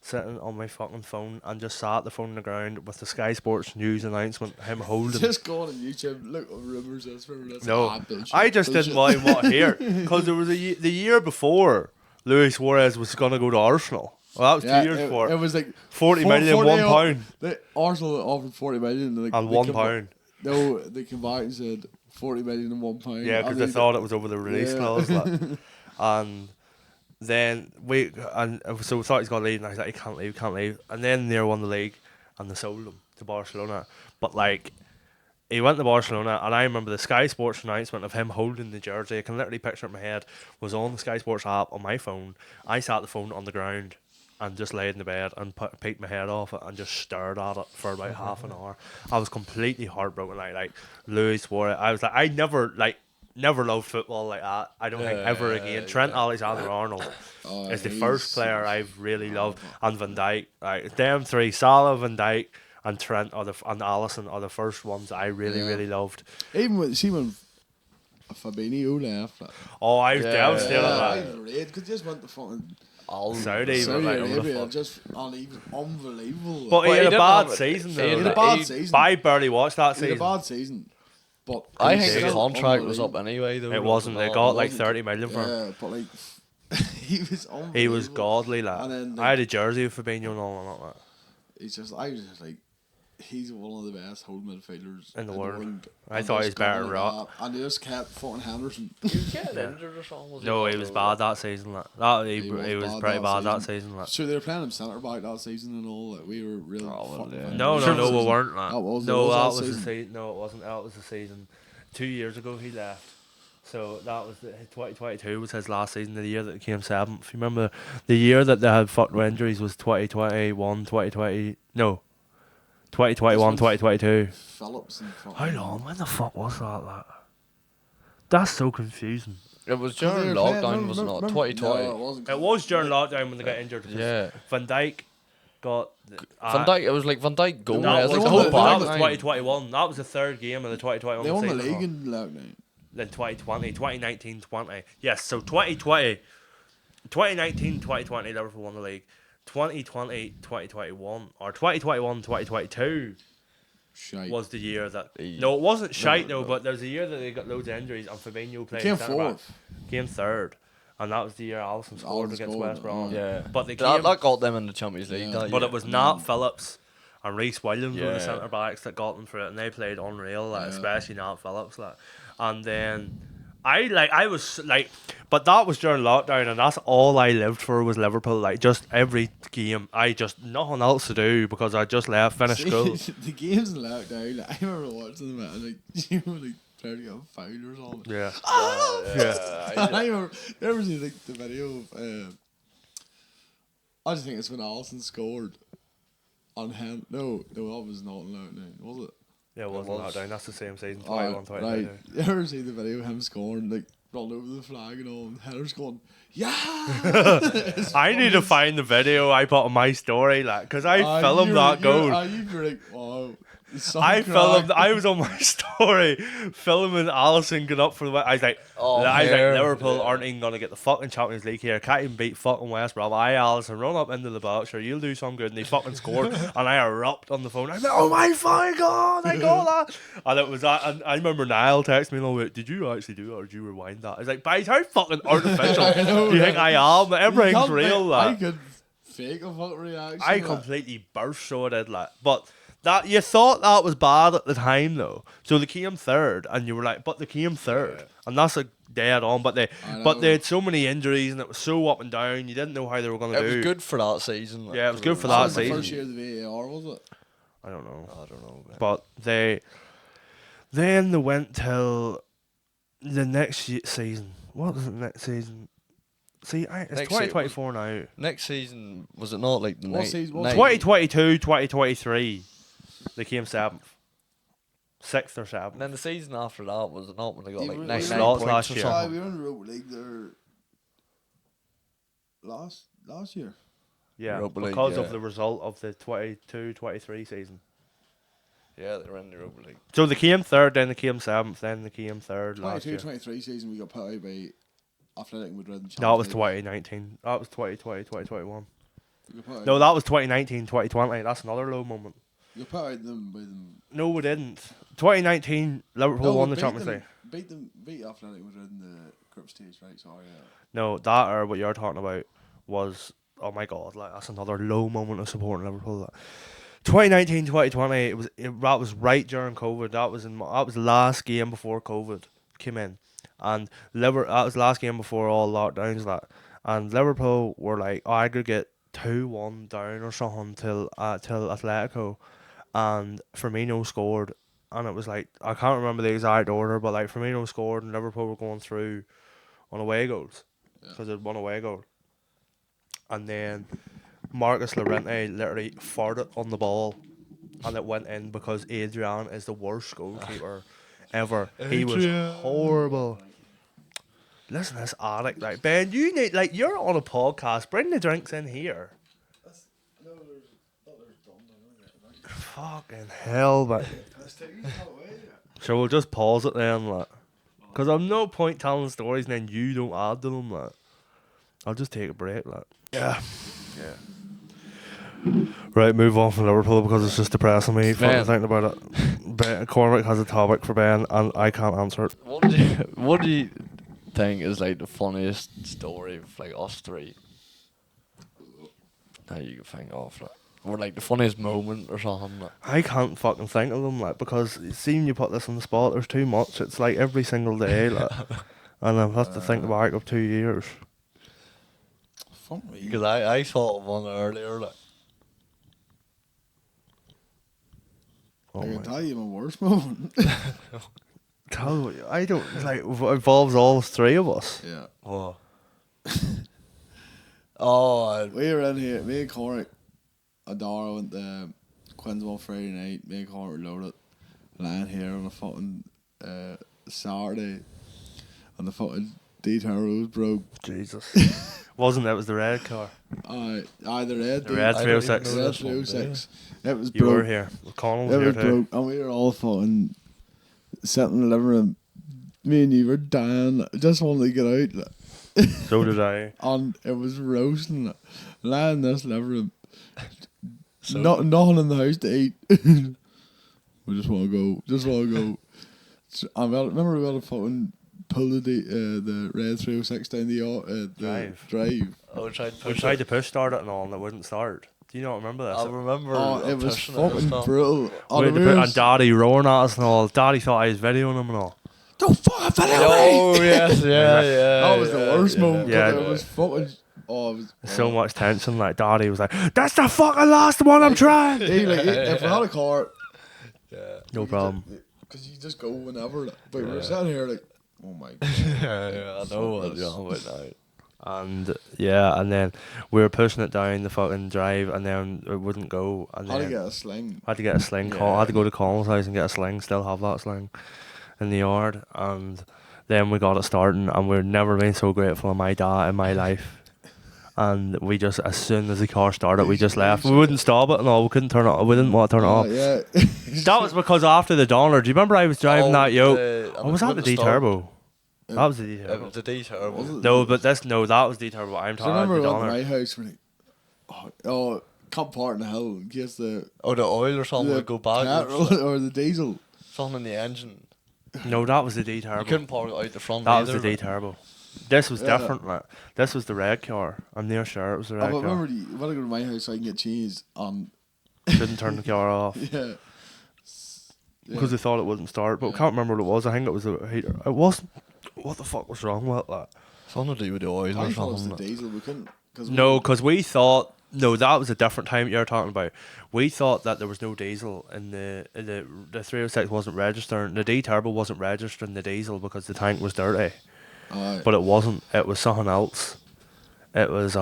sitting on my fucking phone and just sat the phone on the ground with the Sky Sports news announcement. Him holding. Just go on YouTube, look at rumours. That's No, bullshit, I just bullshit. didn't want to hear because there was the year before Luis Suarez was gonna go to Arsenal. Well, that was 2 years before. It was like 40 million, 40 £1 pound, The Arsenal offered 40 million, and they £1 come pound. No, they came back and said 40 million and £1. Yeah, because they thought it was over the release clause. Like. And then so we thought he's gonna leave, and I was like, he can't leave. And then they won the league, and they sold him to Barcelona. But like, he went to Barcelona, and I remember the Sky Sports announcement of him holding the jersey. I can literally picture it in my head. Was on the Sky Sports app on my phone. I sat the phone on the ground and just laid in the bed and peeked my head off it and just stared at it for about half an hour. I was completely heartbroken. Like Luis Suarez. I was like, I never loved football like that. I don't think ever again. Trent Alexander-Arnold is the first player I've really loved, and Van Dijk. Like them three, Salah, Van Dijk, and Trent and Alisson are the first ones I really loved. Even when Fabinho left. Oh, I was devastated I at that. was red because just went to fucking Saudi Arabia, just unbelievable. But he had a didn't bad have- season he though. had a bad season. I barely watched that He had a season. bad season, but I it was think the still contract was up unbelievable. anyway, though. It wasn't. They got like wasn't. 30 million for him. Yeah, but like he was unbelievable. He was godly, lad. And then, like, I had a jersey of Fabinho and all that. I was just like, he's one of the best hold midfielders In the world. I And thought he just was better coming than like Rock. that. And they just kept fucking Henderson. He was getting injured or something. Was No, he was bad that season. He He was was pretty bad bad that that season. Like. So they were playing him centre back that season and all. Like, we were really fucking yeah. fan. No, Sure we season. weren't. Like. That was- No, was that that was the season. season. No, it wasn't. That was the season. 2 years ago he left. So that was 2022 was his last season, the year that he came 7th. You remember the year that they had fucked with injuries was 2021, 2020. No, 2021, 2022. Phillips and fucking. How long? When the fuck was that? Like? That's so confusing. It was They during were lockdown, playing- was it not? remember- 2020. No, it wasn't. It was during lockdown when they got injured. Yeah. Van Dijk got. Van Dijk, it was like Van Dijk Gomez. That was, Like the the whole one back that was line. 2021. That was the third game of the 2021 They won the season. league in lockdown. Then 2020, 2019, 20. Yes, so 2020, 2019, 2020, Liverpool won the league. 2020, 2021, or 2021, 2022 Shite. was the year that. Yeah. No, it wasn't shite though, no. but there's a year that they got loads of injuries and Fabinho played Came centre back. fourth. Came third. And that was the year Alisson scored Alisson against scored, West Brom. Yeah. But they came, That got them in the Champions League. Yeah. That but year. it was Nat Phillips and Reece Williams were the Yeah. centre backs that got them for it, and they played unreal, like, Yeah. especially Nat Phillips. Like. And then I was like, but that was during lockdown, and that's all I lived for was Liverpool. Like, just every game, I just nothing else to do because I just left, finished school. The games in lockdown, I remember watching them and like you were like trying to get a foul or something. Yeah. And I remember seeing like the video of I just think it's when Alisson scored on him. No, that was not in lockdown, was it? Yeah, it wasn't lockdown. That's the same season, Oh, 21, 22. right. You ever see the video of him scoring, like rolling over the flag and all, and Header's going, yeah. I need to find the video I put on my story, like, because I filmed that goal. You were like, wow. I filmed. I was on my story filming Alisson get up for the. I was like, Liverpool aren't even gonna get the fucking Champions League here. Can't even beat fucking West Brom. Alisson run up into the box. Sure, you'll do some good. And they fucking scored. And I erupt on the phone. I'm like, oh my fucking god, I got that. And it was that. And I remember Niall texted me and all, wait, did you actually do it or did you rewind that? I was like, guys, how fucking artificial do you think I am? Everything's real. I Like. could fake a fucking reaction. I completely burst, so I did, like, but that you thought that was bad at the time though. So they came third, and you were like, but they came third, and that's a dead on. But they had so many injuries, and it was so up and down. You didn't know how they were gonna do. It was good for that season. Like, Yeah, it was good for That that was the season. first year of the VAR, was it? I don't know, I don't know. but then they went till the next season. What was the next season? See, it's Next 2024 now. Next season, was it not like the What night? season- what night- 2022, 2023. They came 7th. 6th or 7th. And then the season after that was it not when they got Yeah, like we- 99 we lost points last or year. something? We were in the Europa League there last year. Yeah, Europa League, because yeah. of the result of the 22-23 season. Yeah, they were in the Europa League. So they came third, then they came seventh, then they came third last 22, year. 23 season we got put out by Athletic Madrid. And No, it was Champions League. 2019. That was 2020, 2021. We got put out No, that was 2019, 2020. That's another low moment. We got put out them by them. No, we didn't. 2019, Liverpool won we the beat Champions them- League. Beat Athletic Madrid in the group stage, right? Sorry. No, that or what you're talking about was, oh my god, like that's another low moment of supporting Liverpool. Like. 2019, 2020, that was right during COVID. That was the last game before COVID came in, and that was the last game before all lockdowns. And Liverpool were like aggregate 2-1 down or something till Atletico, and Firmino scored, and it was like I can't remember the exact order, but like Firmino scored and Liverpool were going through on away goals because they'd won away goal, and then Marcus Llorente literally farted on the ball and it went in because Adrian is the worst goalkeeper ever. He was horrible. Listen to this addict, like Ben, you need you're on a podcast, bring the drinks in here. Fucking hell, but so we'll just pause it then, like. Cause I'm no point telling stories and then you don't add to them, like. I'll just take a break, like. Yeah. Right, move on from Liverpool because it's just depressing me fucking thinking about it. Ben, Cormac has a topic for Ben and I can't answer it. What do you think is like the funniest story of like us three? That you can think of, like, or like the funniest moment or something. Like. I can't fucking think of them, like, because seeing you put this on the spot, there's too much. It's like every single day, like, and I've had to think back of 2 years. Fuck me. Because I thought of one earlier, like. I can tell you my worst moment. I don't like it involves all three of us. Yeah. Oh. We were in here, me and Cormac and Dara went to Quinsville Friday night, me and Cormac were loaded, lying here on a fucking Saturday, and the fucking D-turbo was broke. Jesus. Wasn't it? It was the red car. The red. The red 306. The red 306. It was You broke. were here. Connell was It here was too. broke, and we were all fucking sitting in the living room. Me and you were dying. Just wanted to get out. So did I. And it was roasting. Lying in this living room. Nothing in the house to eat. We just want to go. So, remember we got to fucking pull the red 306 down the drive. Oh, We tried to push start it and all, and it wouldn't start. Do you not remember this? I remember. Oh, it was pushing it and fucking stuff. brutal. And Daddy roaring at us and all. Daddy thought I was videoing him and all. Don't fucking video me! Oh yes, yeah. That was the worst moment. Yeah. It was fucking. Oh, it was So much tension. Like Daddy was like, "That's the fucking last one I'm trying." If we had a car, No problem. because you just go whenever. But we were sitting here like, oh my god. Yeah, I know what you're on about now. And yeah, and then we were pushing it down the fucking drive, and then it wouldn't go. And How to then get a sling? had to get a sling. Yeah. Had to go to Connell's house and get a sling. Still have that sling in the yard, and then we got it starting, and we've never been so grateful to my dad in my life. And we just, as soon as the car started, we just left. We wouldn't stop it and all. We couldn't turn it off. We didn't want to turn it off. Yeah. That was because after the Donner, do you remember I was driving that yoke? And Oh, was it that the wouldn't D start. turbo? That was the D It turbo. was the D turbo. No, but that was D turbo. I'm Do talking you about remember the we went to Donner. my house when come part in the hill in case the Oh, the oil or something would go back. petrol or the diesel. Something in the engine. No, that was the D You turbo. couldn't park it out the front. That was either, the D like. turbo. This was Yeah. different. Like this was the red car. I'm near sure it was the I red car. remember you want to go to my house so I can get cheese on. Couldn't turn the car off Yeah. because they thought it wouldn't start. But I can't remember what it was. I think it was the heater. It wasn't. What the fuck was wrong with that? Something to do with the oil I or thought it was the something. diesel. We couldn't. Cause No, because we thought that was a different time you're talking about. We thought that there was no diesel in the 306 wasn't registering. The D turbo wasn't registering the diesel because the tank was dirty. But it wasn't. It was something else. It was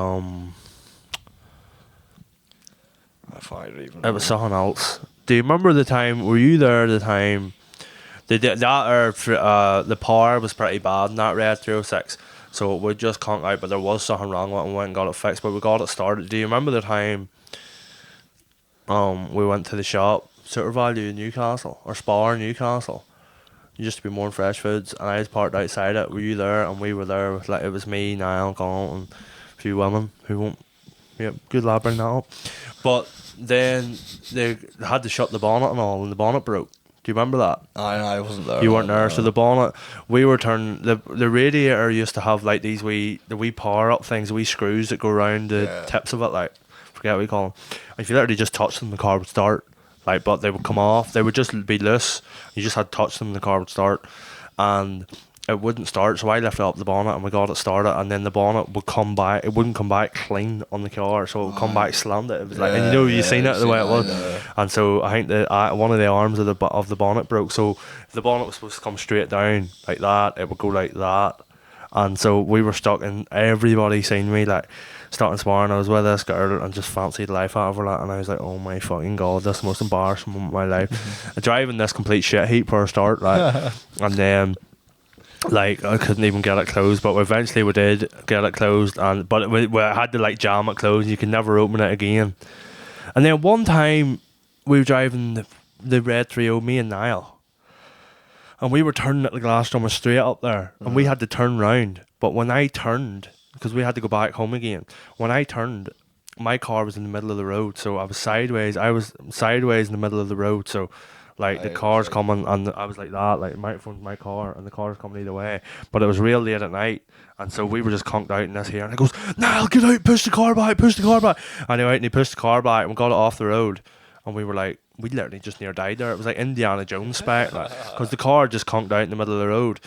If I even. It was something else. Do you remember the time? Were you there the time? The power was pretty bad in that red 306, so it would just conk out. But there was something wrong with it, and we went and got it fixed. But we got it started. Do you remember the time? We went to the shop Super Value in Newcastle or Spar in Newcastle. It used to be more in Fresh Foods, and I was parked outside it. Were you there? And we were there with it was me, Niall, Gaunt, and a few women who won't. Yep, good lad, bring that up. But then they had to shut the bonnet and all, and the bonnet broke. Do you remember that? I wasn't there. You weren't there, so the bonnet, we were turning the radiator used to have like the wee power up things, the wee screws that go around the tips of it, like forget what we call them. And if you literally just touch them, the car would start. Like, but they would come off. They would just be loose. You just had to touch them, and the car would start, and it wouldn't start. So I lifted up the bonnet, and we got it started, and then the bonnet would come back. It wouldn't come back clean on the car, so it would come back slanted. It was like, and you know, you seen it the way it was. And so I think one of the arms of the bonnet broke. So the bonnet was supposed to come straight down like that. It would go like that, and so we were stuck. And everybody seen me like starting sparring. I was with this girl and just fancied life out of her, and I was like, oh my fucking god, this is the most embarrassing moment of my life. Driving this complete shit heap for a start, like, and then like I couldn't even get it closed, but eventually we did get it closed, but we had to like jam it closed, and you can never open it again. And then one time we were driving the red 3.0, me and Niall, and we were turning at the Glasgow was straight up there, and we had to turn round. But when I turned, because we had to go back home again, when I turned, my car was in the middle of the road, so I was sideways in the middle of the road, so like the car's coming, and I was like that, like the microphone's my car, and the car's coming either way. But it was real late at night, and so we were just conked out in this here, and he goes, Niall, get out, push the car back. And he went and he pushed the car back, and we got it off the road, and we were like, we literally just near died there. It was like Indiana Jones spec, like, because the car just conked out in the middle of the road.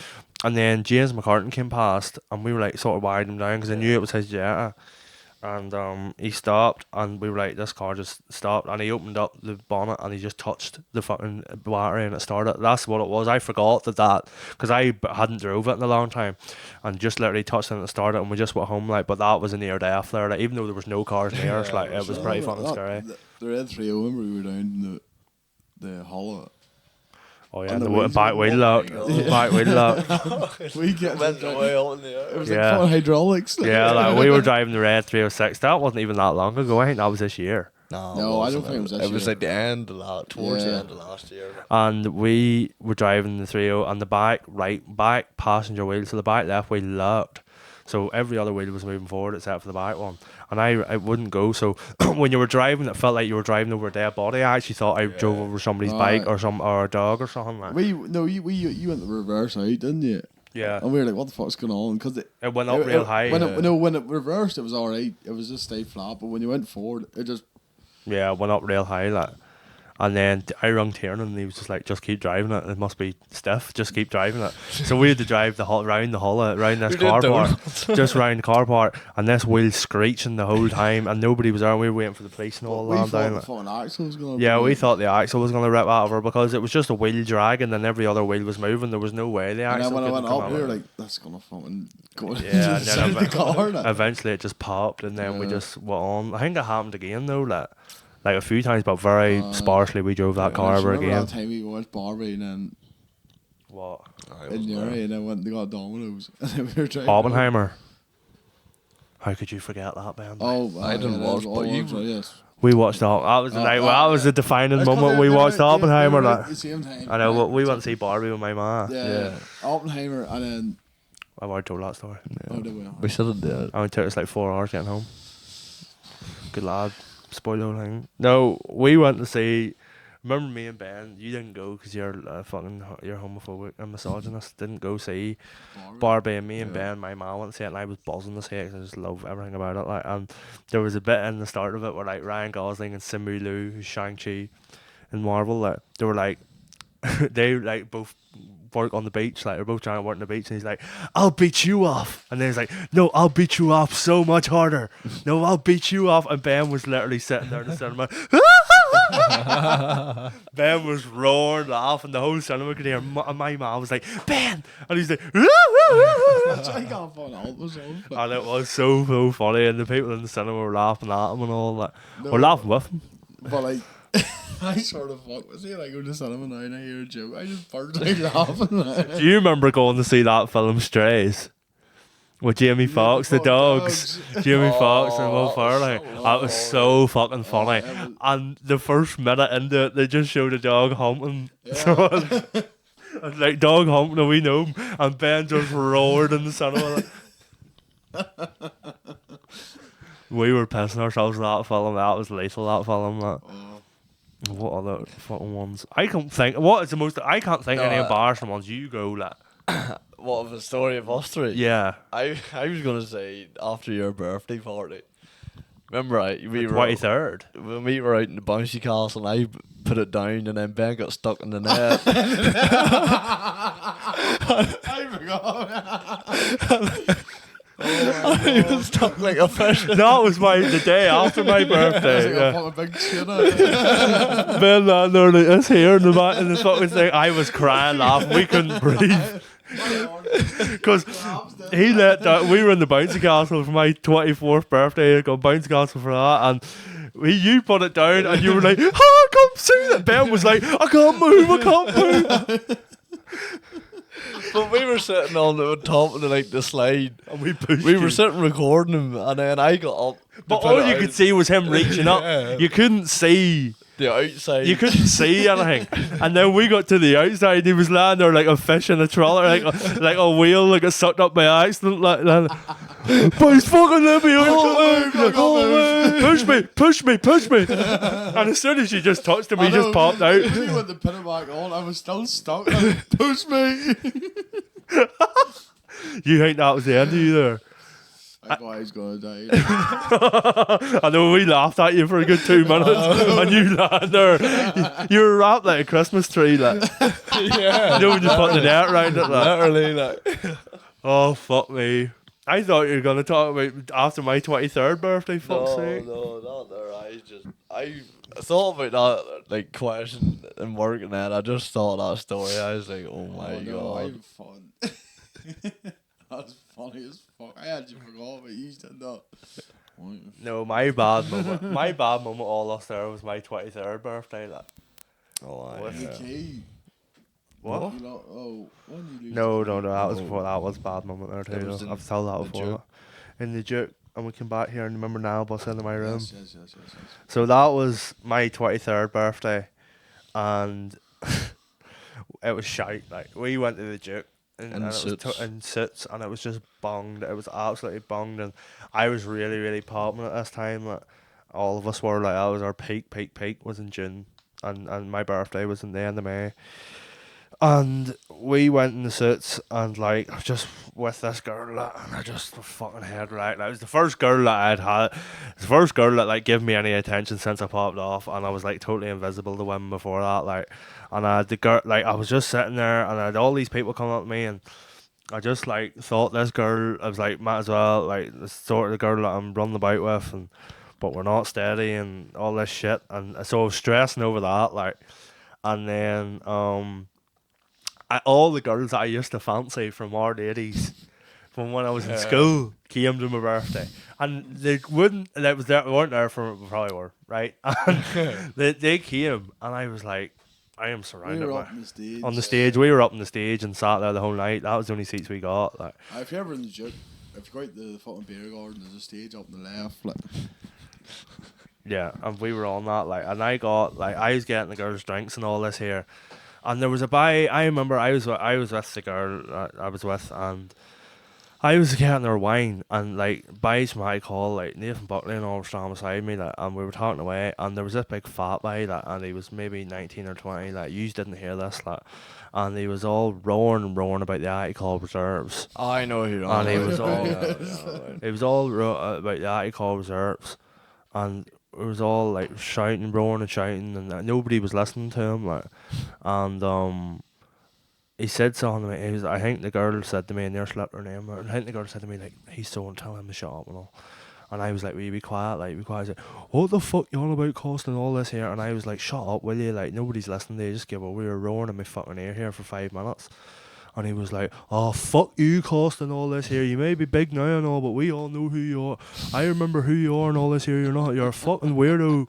And then James McCartan came past, and we were like sort of wired him down because I knew it was his Jetta. And he stopped, and we were like, this car just stopped, and he opened up the bonnet, and he just touched the fucking battery, and it started. That's what it was. I forgot that because I hadn't drove it in a long time, and just literally touched it and it started, and we just went home, like. But that was a near death there, like, even though there was no cars near us, like, it was pretty fucking scary. The red 3.0, remember we were down in the hollow. Oh yeah, the back wheel lock. Back wheel lock. We went way up in the air. It was like fun hydraulics. Yeah, like we were driving the red 306. That wasn't even that long ago. I think that was this year. No, I don't think it was this year. It was like the end, towards the end of last year. And we were driving the 3.0, and the back passenger wheel, so the back left wheel locked. So every other wheel was moving forward except for the back one. And I wouldn't go. So when you were driving, it felt like you were driving over a dead body. I actually thought I drove over somebody's bike or a dog or something like that. You went the reverse out, didn't you? Yeah. And we were like, what the fuck's going on? Because it went up real high. When it reversed, it was alright. It was just stayed flat. But when you went forward, it just... Yeah, it went up real high, like. And then I rung Tiernan, and he was just like, just keep driving it. It must be stiff. Just keep driving it. So we had to drive round this car park. Just round the car park. And this wheel screeching the whole time. And nobody was there. And we were waiting for the police and all that down. We thought the axle was going to... Yeah, we thought the axle was going to rip out of her because it was just a wheel drag, and then every other wheel was moving. There was no way the axle could come out. And then when I went up, we were like, that's going to fucking go inside the car. Eventually it just popped, and then we just went on. I think it happened again, though, like a few times, but very sparsely we drove that car over again. That time we watched Barbie and then what? In Newry, and then went and got Domino's. And then we were driving Oppenheimer. How could you forget that, Ben? Oh, I didn't watch, but yes. We watched that. That was the night. That was the defining moment. We watched Oppenheimer. At the same time. I know. We went to see Barbie with my ma. Yeah. Oppenheimer, and then I've already told that story. Oh, did we? We should have did. It took us like 4 hours getting home. Good lad. Spoil the whole thing. No, we went to see. Remember me and Ben? You didn't go because you're homophobic and misogynist. Didn't go see Barbie, and me and Ben, my mom went to see it, and I was buzzing to see it 'cause I just love everything about it. Like, and there was a bit in the start of it where like Ryan Gosling and Simu Liu, who's Shang-Chi in Marvel, like they were like they like both work on the beach, like they're both trying to work on the beach, and he's like, I'll beat you off, and then he's like, no, I'll beat you off so much harder. No, I'll beat you off. And Ben was literally sitting there in the cinema. Ben was roaring, laughing, the whole cinema could hear. And my mom was like, Ben, and he's like, and it was so funny, and the people in the cinema were laughing at him and all that. We're laughing with him, but like I sort of fuck with it. I go to cinema now and I hear a joke, I just burst out laughing. Do you remember going to see that film Strays? with Jamie Foxx, the dogs. Jamie Foxx and Will Ferrell. That was so fucking funny. And the first minute into it, they just showed a dog humping. So it's like dog humping a wee gnome, and Ben just roared in the cinema. We were pissing ourselves with that film. That was lethal. That film. That. What other fucking ones? I can't think. What is the most? I can't think of any embarrassing ones. You go, like. What of the story of us three? Yeah. I was gonna say after your birthday party. Remember, we were 23rd. When we were out in the bouncy castle, and I put it down, and then Ben got stuck in the net. I forgot. He was stuck like a fish. That was the day after my birthday. A big tuna. Ben landed this here in the back in the fucking thing. I was crying, laughing. We couldn't breathe. Because he let that. We were in the bouncy castle for my 24th birthday. I got bouncy castle for that, and you put it down, and you were like, "Oh, I can't see that." Ben was like, "I can't move. I can't move." But we were sitting on the top of the slide, and we pushed. We were sitting recording him, and then I got up. But all you could see was him reaching up. You couldn't see the outside. You couldn't see anything. And then we got to the outside. He was lying there like a fish in a trawler, like a whale, like it sucked up by accident. But he's fucking let me out. Push me. And as soon as you just touched him, he just popped out. When you went to put it back on, I was still stuck. Push me. You think that was the end of you there? I thought he was going to die. I know we laughed at you for a good 2 minutes, and you landed there. You were wrapped like a Christmas tree, like. Yeah. You know when you put the net around it, like. Literally, like. Oh, fuck me. I thought you were going to talk about after my 23rd birthday, fuck's sake. No, not there. I thought about that, question and work and that. I just thought that story. I was like, oh my god. I'm fun. That's funny as fuck. I actually forgot, but you said that. No, my bad moment. My bad moment all lost there was my 23rd birthday. Like. Oh, What? When you lose No, that was before. That was a bad moment there too. I've told that before. In the Duke, and we came back here and remember now bus into my room. Yes. So that was my 23rd birthday, and it was shite. Like we went to the Duke. And it was in suits, and it was just bunged. It was absolutely bunged, and I was really, really popping at this time. Like, all of us were like, that was our peak was in June, and my birthday was in the end of May. And we went in the suits, and just with this girl, and I just fucking head right. Like, it was the first girl that I'd had. It's the first girl that gave me any attention since I popped off, and I was totally invisible to women before that. And I had the girl, I was just sitting there, and I had all these people coming up to me, and I just thought this girl, I was like, might as well, this sort of the girl that I'm running about with, but we're not steady and all this shit, and so I was stressing over that, and then all the girls that I used to fancy from our ladies, from when I was in school, came to my birthday, and they weren't there for, probably were, right, and they came, and I was like, I am surrounded by on the stage. We were up on the stage and sat there the whole night. That was the only seats we got. If you're ever in the Duke, if you go out the fucking beer garden, there's a stage up on the left. Yeah, and we were on that. And I got I was getting the girls' drinks and all this here, and there was a guy. I remember I was with the girl I was with, and I was getting her wine, and boys from High Call, Nathan Buckley and all were standing beside me, and we were talking away, and there was this big fat guy, and he was maybe 19 or 20, you didn't hear this, and he was all roaring about the High Call reserves. I know who you are. And he was all, it was all about the High Call reserves, and it was all shouting, roaring and shouting, and nobody was listening to him, and he said something to me. I think the girl said to me, and there's slipped her name. I think the girl said to me, he's so tell him to shut up and all. And I was like, will you be quiet? Be quiet. I said, what the fuck you on about Costa and all this here? And I was like, shut up, will you? Nobody's listening to you. Just give up. We were roaring in my fucking ear here for 5 minutes. And he was like, oh, fuck you, Costa and all this here. You may be big now and all, but we all know who you are. I remember who you are and all this here. You're a fucking weirdo.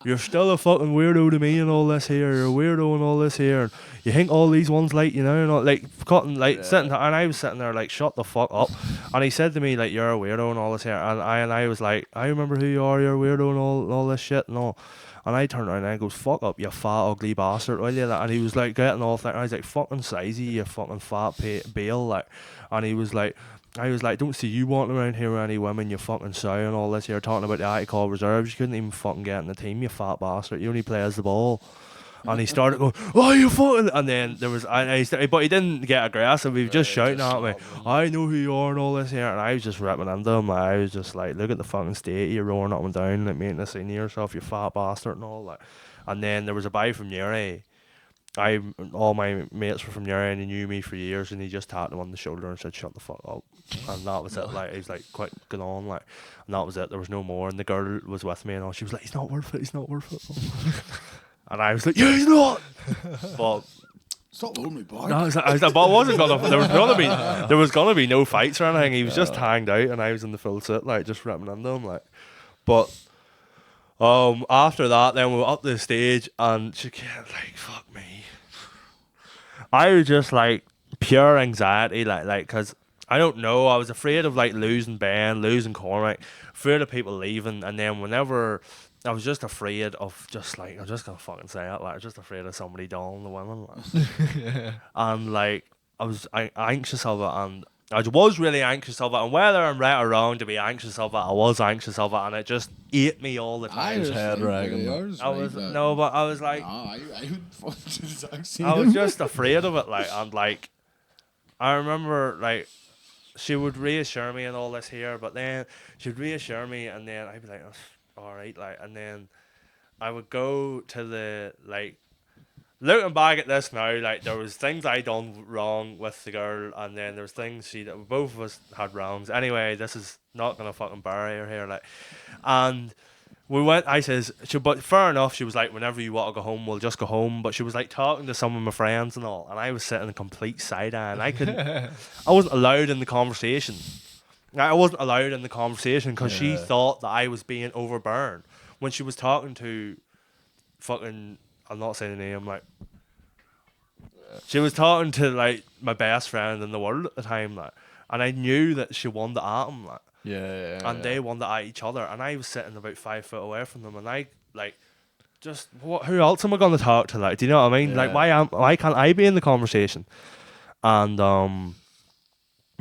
you're still a fucking weirdo to me and all this here. You're a weirdo and all this here. And you think all these ones like you know, and all, like cutting, like sitting there, and I was sitting there like, shut the fuck up. And he said to me like, you're a weirdo and all this here. And I was like, I remember who you are. You're a weirdo and all this shit and all. And I turned around and I goes, fuck up, you fat ugly bastard, will you? And he was like getting all that. I was like, fucking sizey, you fucking fat bale, like. And he was like, I was like, don't see you walking around here with any women, you fucking sow and all this. You're talking about the Icall reserves. You couldn't even fucking get in the team, you fat bastard. You only play as the ball. And he started going, oh, you fucking. And then there was, but he didn't get aggressive. He was just shouting at me, I know who you are and all this here. And I was just ripping into him. I was just like, look at the fucking state. You're roaring up and down, like making a scene of yourself, you fat bastard and all that. And then there was a guy from Newry. All my mates were from Newry and he knew me for years, and he just tapped him on the shoulder and said, shut the fuck up. And that was it. Like, he was like, quite good on, like, and that was it. There was no more. And the girl was with me and all. She was like, he's not worth it. And I was like, yeah, he's not. But stop holding me back. No, I was like, but I wasn't gonna. There was gonna be no fights or anything. He was just hanged out, and I was in the full sit, like just ripping into him, like. But after that, then we were up to the stage, and she kept like, fuck me. I was just like pure anxiety, like, cause I don't know. I was afraid of like losing Ben, losing Cormac, afraid of people leaving, and then whenever. I was just afraid of just like, I'm just gonna fucking say it, like I was just afraid of somebody down the women, like. And like I was anxious of it, and I was really anxious of it, and whether I'm right or wrong to be anxious of it, I was anxious of it, and it just ate me all the time. I was head dragging. I was no, but I was like, I would fucking do the exact same. I was just afraid of it, like, and like I remember like she would reassure me and all this here, but then she'd reassure me, and then I'd be like, oh, alright, like, and then I would go to the, like, looking back at this now, like, there was things I done wrong with the girl, and then there was things both of us had wrongs. Anyway, this is not gonna fucking bury her here, like, and we went, I says, but fair enough, she was like, whenever you want to go home, we'll just go home, but she was like talking to some of my friends and all, and I was sitting in complete side-eye, and I wasn't allowed in the conversation. I wasn't allowed in the conversation because she thought that I was being overburned when she was talking to fucking, I'm not saying the name, like, she was talking to like my best friend in the world at the time, like, and I knew that she wanted at him, like, and they wanted at each other, and I was sitting about 5 foot away from them, and I like, just who else am I gonna talk to, like, do you know what I mean? Like, why can't I be in the conversation? And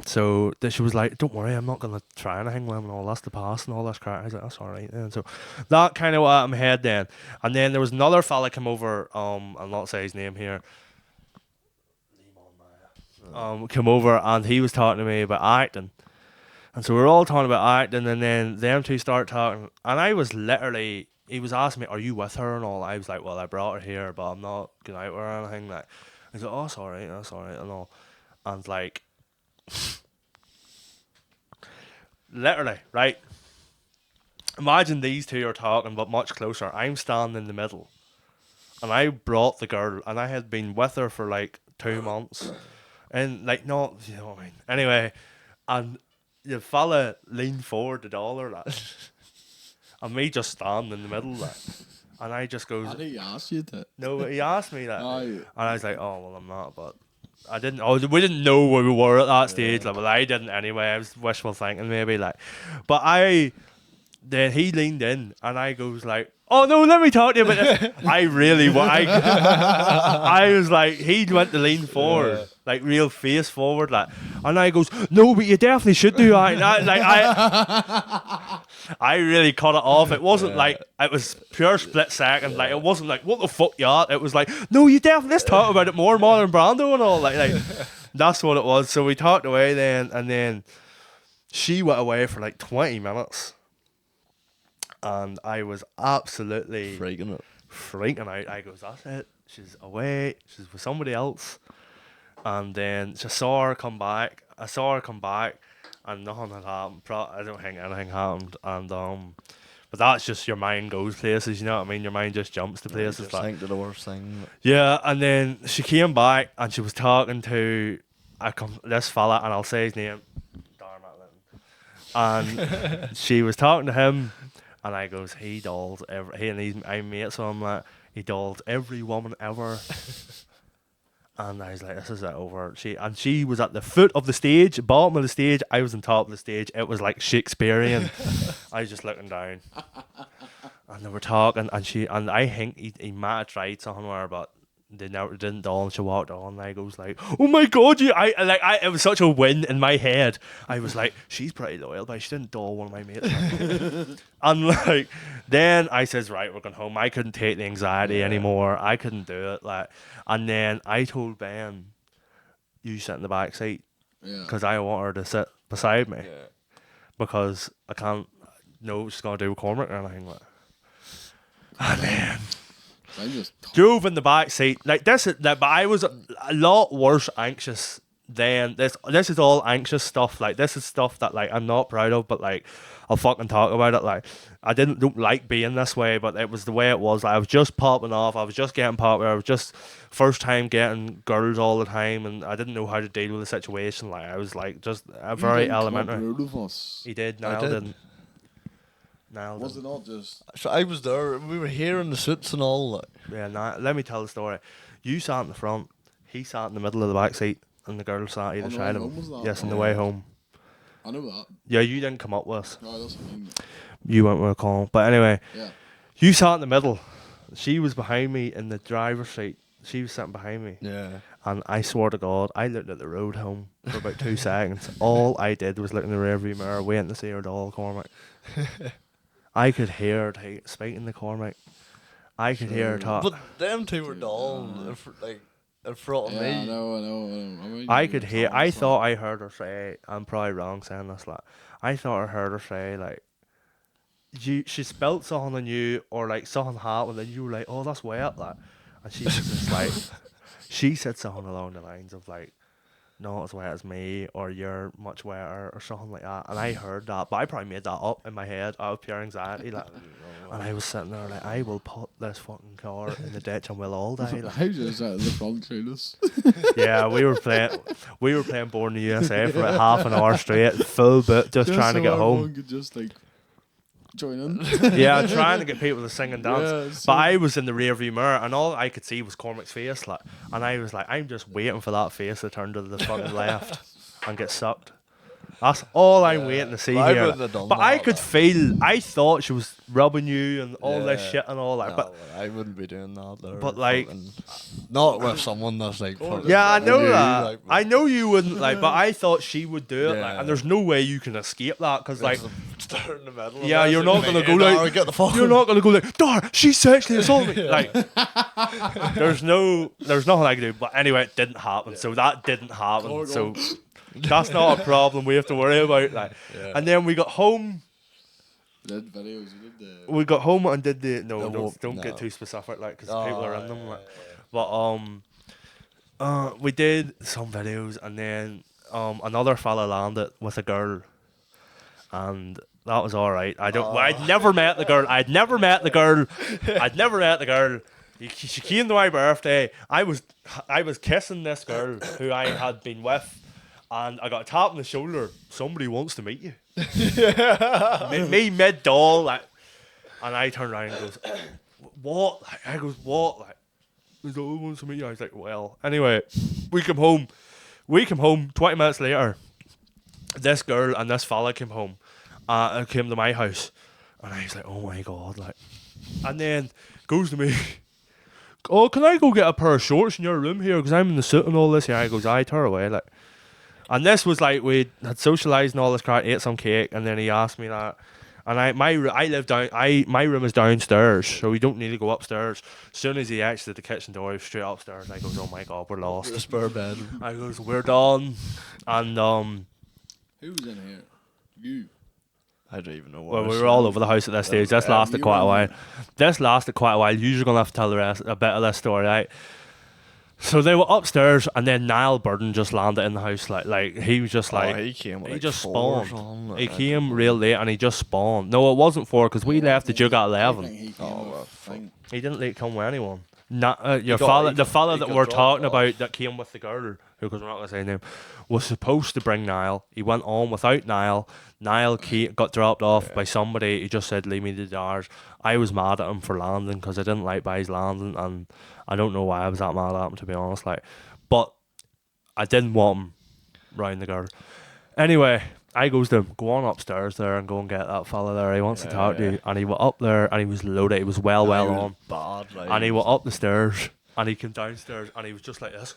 so she was like, don't worry, I'm not going to try anything with him and all, that's the past and all this crap. I was like, that's alright. And so that kind of went in my head then. And then there was another fella come over, I'll not say his name here, come over, and he was talking to me about acting. And so we were all talking about acting, and then them two started talking, and I was literally, he was asking me, are you with her and all? I was like, well, I brought her here, but I'm not going out with her or anything. Like, he's like, oh, that's alright, and all. And like, literally, right? Imagine these two are talking, but much closer. I'm standing in the middle, and I brought the girl, and I had been with her for like 2 months, and like, not, you know what I mean. Anyway, and the fella leaned forward to dollar that, and me just standing in the middle that, and I just goes. Did he ask you that? No, but he asked me that, and I was like, oh well, I'm not, but. I didn't. Oh, we didn't know where we were at that stage. Like, well, I didn't anyway. I was wishful thinking maybe, like. But then he leaned in, and I goes like, "Oh no, let me talk to you about this." I really, I was like, he went to lean forward, like real face forward, like, and I goes, "No, but you definitely should do that." And I really cut it off. It wasn't like, it was pure split second. Like, it wasn't like, what the fuck you at? It was like, no, you definitely, let's talk about it more, Marlon Brando and all. Like that's what it was. So we talked away then, and then she went away for like 20 minutes. And I was absolutely freaking out. I goes, that's it. She's away. She's with somebody else. And then I saw her come back, and nothing had happened. I don't think anything happened. And but that's just, your mind goes places. You know what I mean? Your mind just jumps to places. Just think to the worst thing. Yeah. And then she came back, and she was talking to this fella, and I'll say his name, and she was talking to him. And I goes, he dolls I'm mates, so I'm like, he dolls every woman ever. And I was like, this is it over. She was at the foot of the stage, bottom of the stage. I was on top of the stage. It was like Shakespearean. I was just looking down. And they were talking, and I think he might have tried somewhere, but they never didn't doll, and she walked on, and I goes like, oh my god, it was such a win in my head. I was like, she's pretty loyal, but she didn't doll one of my mates. And like, then I says, right, we're going home. I couldn't take the anxiety anymore. I couldn't do it. Like, and then I told Ben, you sit in the back seat, because I want her to sit beside me, because I can't know what she's going to do with Cormac or anything like. And then I just drove in the back seat like this. But I was a lot worse anxious than this. This is all anxious stuff. Like, this is stuff that like I'm not proud of, but like I'll fucking talk about it. Like, I don't like being this way, but it was the way it was. Like, I was just popping off. I was just getting popular. I was just first time getting girls all the time, and I didn't know how to deal with the situation. Like, I was like just a very elementary. He did. Niall didn't. Niall Was didn't. it not just? So I was there. We were hearing the suits and all. Like. Yeah, let me tell the story. You sat in the front, he sat in the middle of the back seat, and the girl sat either On the side way of home, was him. that? Yes, on the way home. I know that. Yeah, you didn't come up with us. No, that's what I mean. You went with a call. But anyway, Yeah. you sat in the middle. She was behind me in the driver's seat. She was sitting behind me. Yeah. And I swear to God, I looked at the road home for about 2 seconds. All I did was look in the rearview mirror, waiting to see her doll, Cormac. I could hear her speaking to Cormac. I could hear her talk. But them two were dolls, in front of me. I know. I mean, I could hear. I thought I heard her say. I'm probably wrong saying this. Like, I thought I heard her say like, she spelt something on you, or like something happened, and you were like, oh, that's wet, like, and she was just like, she said something along the lines of like, not as wet as me, or you're much wetter, or something like that. And I heard that, but I probably made that up in my head out of pure anxiety. Like, and I was sitting there like, I will put this fucking car in the ditch and we'll all die. Like. How just out of the front between us? Yeah, we were playing Born in the USA for about half an hour straight, full boot, just trying to so get everyone home. could just like join in. Yeah, trying to get people to sing and dance. Yeah, so- But I was in the rearview mirror, and all I could see was Cormac's face, like, and I was like, I'm just waiting for that face to turn to the fucking left and get sucked. That's all I'm waiting to see I here. wouldn't have done But that, I could like. feel. I thought she was rubbing you and all this Yeah. shit and all that. No, But I wouldn't be doing that. There, But, like- not with someone that's like. fucking yeah, I know you, that. like, I know you wouldn't like, but I thought she would do it. Like, Yeah. and there's no way you can escape that because like. Start in the middle. of Yeah, this you're and not be gonna go "Nah, like, get the fuck. you're not gonna go like, Dar, she sexually assaulted me. Like, there's nothing I can do. But anyway, it didn't happen. So that didn't happen. So that's not a problem we have to worry about. Like, Yeah. and then we got home. Did videos, you did the. We got home and did the The walk- don't no. get too specific, like, because Oh, people are in them. yeah, Like, but we did some videos, and then another fella landed with a girl, and that was all right. I'd never met the girl. I'd never met the girl. She came to my birthday. I was kissing this girl who I had been with, and I got a tap on the shoulder. Somebody wants to meet you. me mid doll, like, and I turned around and goes, what? Like, I goes, what? Like, he's like, who wants to meet you? I was like, well, anyway, we come home. 20 minutes later, this girl and this fella came home. Came to my house, and I was like, oh my god, like, and then goes to me, oh, can I go get a pair of shorts in your room here, because I'm in the suit and all this here. I goes, I turn away, like, and this was like, we had socialised and all this crap, ate some cake, and then he asked me that, and my room is downstairs, so we don't need to go upstairs. As soon as he exited the kitchen door, he was straight upstairs, and I goes, oh my god, we're lost. The spare bedroom. I goes, we're done, and Who was in here? You. I don't even know what. well, we were all over the house at this stage. This lasted you quite a were- while. You're gonna have to tell the rest a bit of this story, right? So they were upstairs, and then Niall Burden just landed in the house. Like he was just like, he came. he Like just 4 or spawned. something, He like, came real late, and he just spawned. No, it wasn't 4 because we left the jug at I 11. think he came Oh, with well, thing. He didn't come with anyone. Your got- fella, he the got- fella he that got we're dropped talking off. about that came with the girl, because we're not gonna say his name, was supposed to bring Niall. He went on without Niall. Niall got dropped off by somebody. He just said, "Leave me the jars." I was mad at him for landing because I didn't like by his landing, and I don't know why I was that mad at him, to be honest. Like, but I didn't want him round the girl. Anyway, I goes to him, go on upstairs there and go and get that fella there. He wants to talk to you. And he went up there and he was loaded. He was well on. Bad, like, And he went up the stairs and he came downstairs and he was just like this.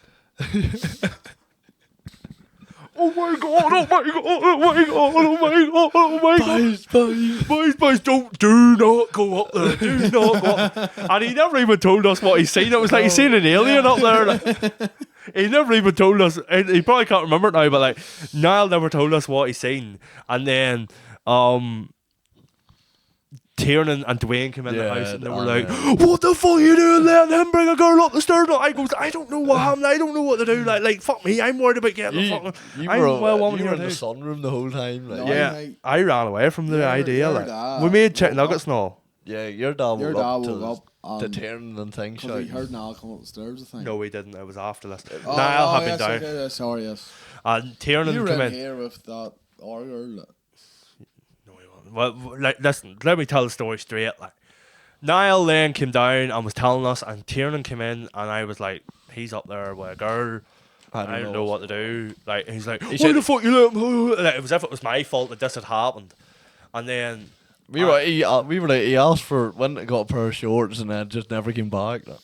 Oh my god, oh my god, oh my god, oh my god, oh my god. Boys, do not go up there. Do not go up. And he never even told us what he seen. It was like he seen an alien up there. Like, he never even told us. He probably can't remember it now, but like Niall never told us what he seen. And then Tiernan and Dwayne came in the house and they were like, "What the fuck are you doing letting him bring a girl up the stairs?" I goes, "I don't know what happened. I don't know what to do. Like fuck me. I'm worried about getting the fucking. You I'm were, well woman you were here in the too." sunroom the whole time. Like. No, Yeah, I ran away from the idea. your Like, dad we made chicken woke nuggets and all. Yeah, your dad Your woke dad up woke up to Tiernan and things. because he heard Niall come up the stairs, I think. No, we didn't. It was after this. Oh, Niall had been yes, down, okay, yeah, sorry, yes. and Tiernan You were came in in. here with that other girl. No, he wasn't. Well, like, listen, let me tell the story straight. Like, Niall then came down and was telling us, and Tiernan came in, and I was like, "He's up there with a girl. I don't know what to do." Like, he's like, "Why the fuck you let him?" Like, it was as if it was my fault that this had happened, and then. We were like, he asked for when to got a pair of shorts and then just never came back. Like.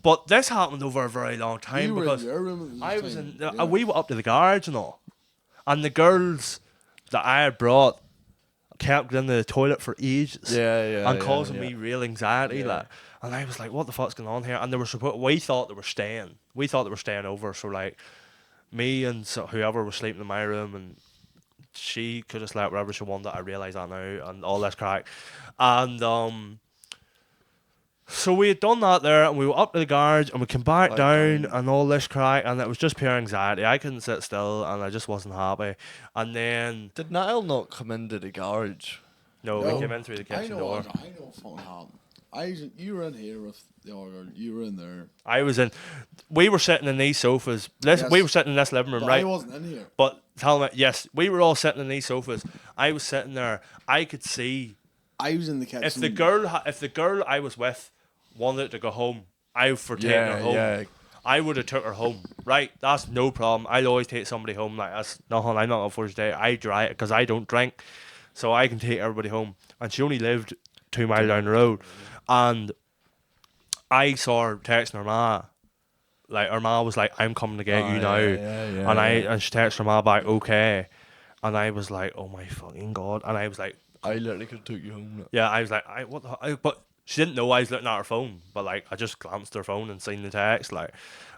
But this happened over a very long time You were because in your room at I the was time, in. yeah. We were up to the garage and all, and the girls that I had brought kept going to the toilet for ages. And causing me real anxiety. Yeah. Like, and I was like, "What the fuck's going on here?" And they were we thought they were staying. We thought they were staying over. So like, me and whoever was sleeping in my room and. She could have slept wherever she wanted. I realise that now, and all this crack, and so we had done that there, and we were up to the garage, and we came back down, and all this crack, and it was just pure anxiety. I couldn't sit still, and I just wasn't happy. And then Did Niall not come into the garage? no, we came in through the kitchen door. I know what fucking happened. You were in here with the other girl. You were in there. I was in. We were sitting in these sofas. We were sitting in this living room, But right? I wasn't in here. But tell me, yes, we were all sitting in these sofas. I was sitting there. I could see. I was in the kitchen. If the girl I was with wanted to go home, I would for taking her home. Yeah. I would have took her home. Right, that's no problem. I'll always take somebody home. Like that's nothing. I'm not a first day. I dry it because I don't drink, so I can take everybody home. And she only lived 2 miles down the road, and I saw her texting her ma. Like her ma was like, "I'm coming to get you now," and she texted her ma back, "Okay," and I was like, "Oh my fucking god!" And I was like. I literally could have took you home. Like. Yeah, I was like, what the but she didn't know I was looking at her phone. But like, I just glanced at her phone and seen the text, like,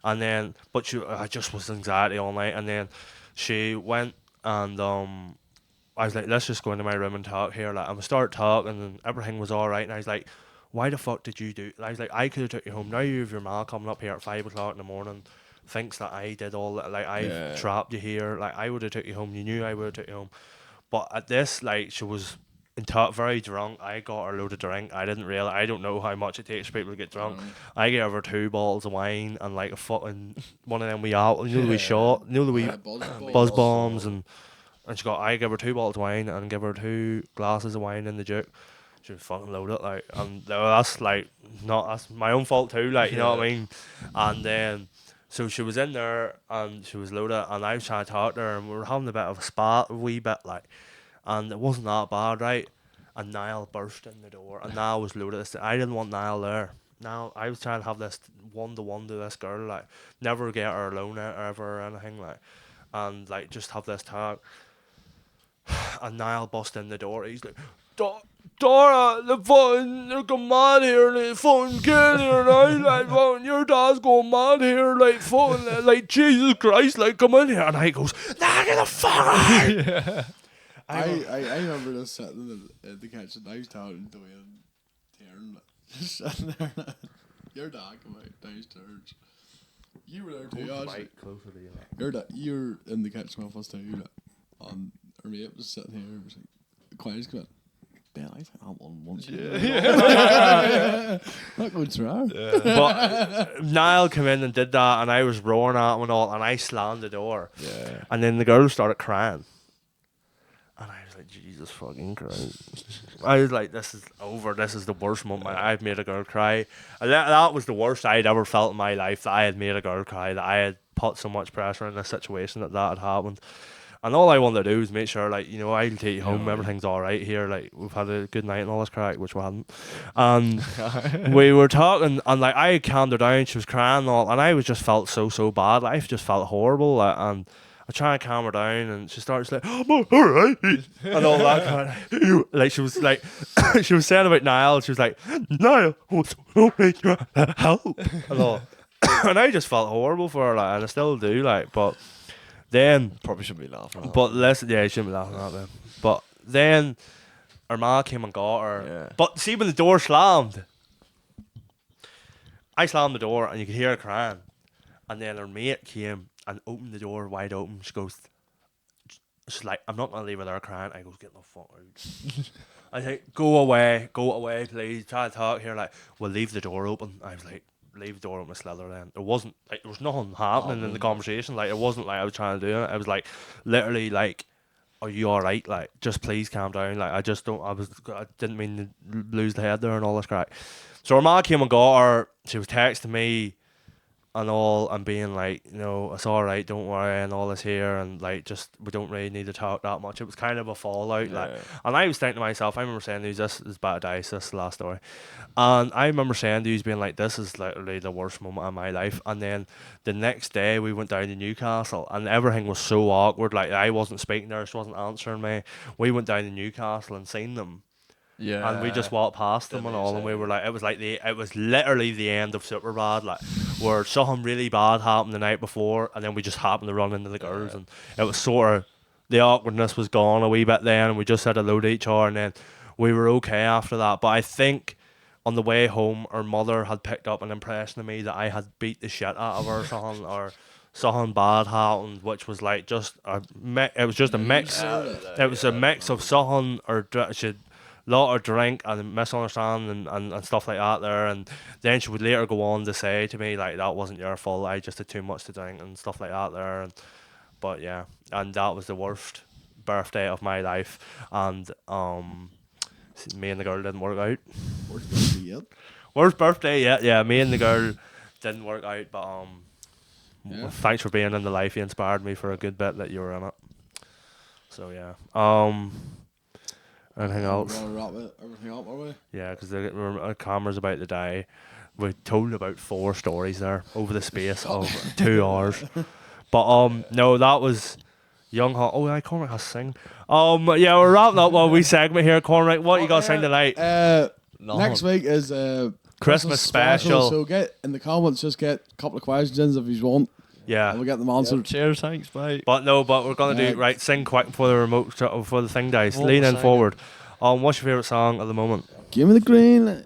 and then, but I just was anxiety all night. And then she went and I was like, let's just go into my room and talk here, like, and we started talking and everything was all right. And I was like, why the fuck did you do? I was like, I could have took you home. Now you have your ma coming up here at 5 o'clock in the morning, thinks that I did all that, like I trapped you here. Like I would have took you home. You knew I would have took you home. But at this, like, she was. Very drunk. I got her a load of drink. I didn't realize. I don't know how much it takes for people to get drunk. I gave her 2 bottles of wine and like a fucking one of them we out. You know the wee shot. You know the wee buzz bombs and she got. I gave her 2 bottles of wine and give her 2 glasses of wine in the Duke. She was fucking loaded. Like, and that's like that's my own fault too. Like, you know what I mean. And then so she was in there and she was loaded and I was trying to talk to her and we were having a bit of a spat, a wee bit like. And it wasn't that bad, right? And Niall burst in the door, and Niall was loaded. I didn't want Niall there. Now I was trying to have this one-to-one to this girl, like never get her alone ever or anything, like, and like just have this talk. And Niall bust in the door. He's like, Dora, the fucking they're going mad here, like fucking kill here now, like fucking your dad's going mad here, like fucking like Jesus Christ, like come in here. And I goes, nah, get the fuck out. I remember just sitting in the kitchen. I was talking to Dwayne, Tiernan, just sitting there. Your dad came out downstairs. You were there too, actually. You were in the kitchen with us too, and our mate was sitting here. It was like, quiet, come in. Ben, I think that one once. Yeah. Not going through. But Niall came in and did that, and I was roaring at him and all, and I slammed the door. Yeah. And then the girl started crying. And I was like, Jesus fucking Christ. I was like, this is over. This is the worst moment. I've made a girl cry. And that was the worst I'd ever felt in my life, that I had made a girl cry, that I had put so much pressure in this situation that had happened. And all I wanted to do was make sure, like, you know, I'll take you home, everything's alright here, like, we've had a good night and all this crack, which we hadn't. And we were talking, and, like, I calmed her down, she was crying and all, and I was just felt so bad, like, I just felt horrible, like, and I tried to calm her down, and she started like, oh, alright, and all that kind of, like, she was like, she was saying about Niall, she was like, Niall, what's help, and all. And I just felt horrible for her, like, and I still do, like, but then Probably shouldn't be laughing at but listen, yeah, you shouldn't be laughing at them. But then her ma came and got her. Yeah. But see, when the door slammed, I slammed the door and you could hear her crying. And then her mate came and opened the door wide open. She goes, she's like, I'm not going to leave her there crying. I goes, get the fuck out. I think, go away, please. Try to talk here. Like, we'll leave the door open. I was like, leave the door open with Slither then. There wasn't, like, there was nothing happening in the conversation. Like, it wasn't like I was trying to do it. I was like, literally, like, are you alright? Like, just please calm down. Like, I didn't mean to lose the head there and all this crap. So her ma came and got her. She was texting me and all, and being like, you know, it's alright, don't worry, and all this here, and like, just, we don't really need to talk that much. It was kind of a fallout, like, and I was thinking to myself, I remember saying to you, this is bad dice, this is the last story, and I remember saying to you, being like, this is literally the worst moment of my life. And then the next day we went down to Newcastle, and everything was so awkward, like, I wasn't speaking there, she wasn't answering me. We went down to Newcastle and seen them. Yeah. And we just walked past them and all, and we were like, it was literally the end of Superbad, like, where something really bad happened the night before, and then we just happened to run into the girls, and it was sort of, the awkwardness was gone a wee bit then, and we just said hello to each other, and then we were okay after that. But I think on the way home, her mother had picked up an impression of me that I had beat the shit out of her or something, or something bad happened, which was like just it was just a mix. It was a mix of something, or she'd lot of drink and misunderstanding and stuff like that there, and then she would later go on to say to me, like, that wasn't your fault, I just had too much to drink and stuff like that there. And but yeah, and that was the worst birthday of my life, and me and the girl didn't work out. Worst birthday yet? Worst birthday yet, yeah, me and the girl didn't work out, but Yeah. thanks for being in the life. You inspired me for a good bit that you were in it. So yeah. Anything else? We're gonna wrap everything up, are we? Yeah, because the camera's about to die. We told about 4 stories there over the space of 2 hours. But no, that was Young Hot. Oh, yeah, Cormac has to sing. Yeah, we're wrapping up one wee segment here. Cormac, what you got to sing tonight? Next week is Christmas special. So get in the comments, just get a couple of questions if you want. Yeah. And we'll get them answered. Cheers, thanks, bye. But we're gonna do right. Sing quick before the remote before the thing dies. What Lean was in singing? forward. What's your favorite song at the moment? Give me the green light.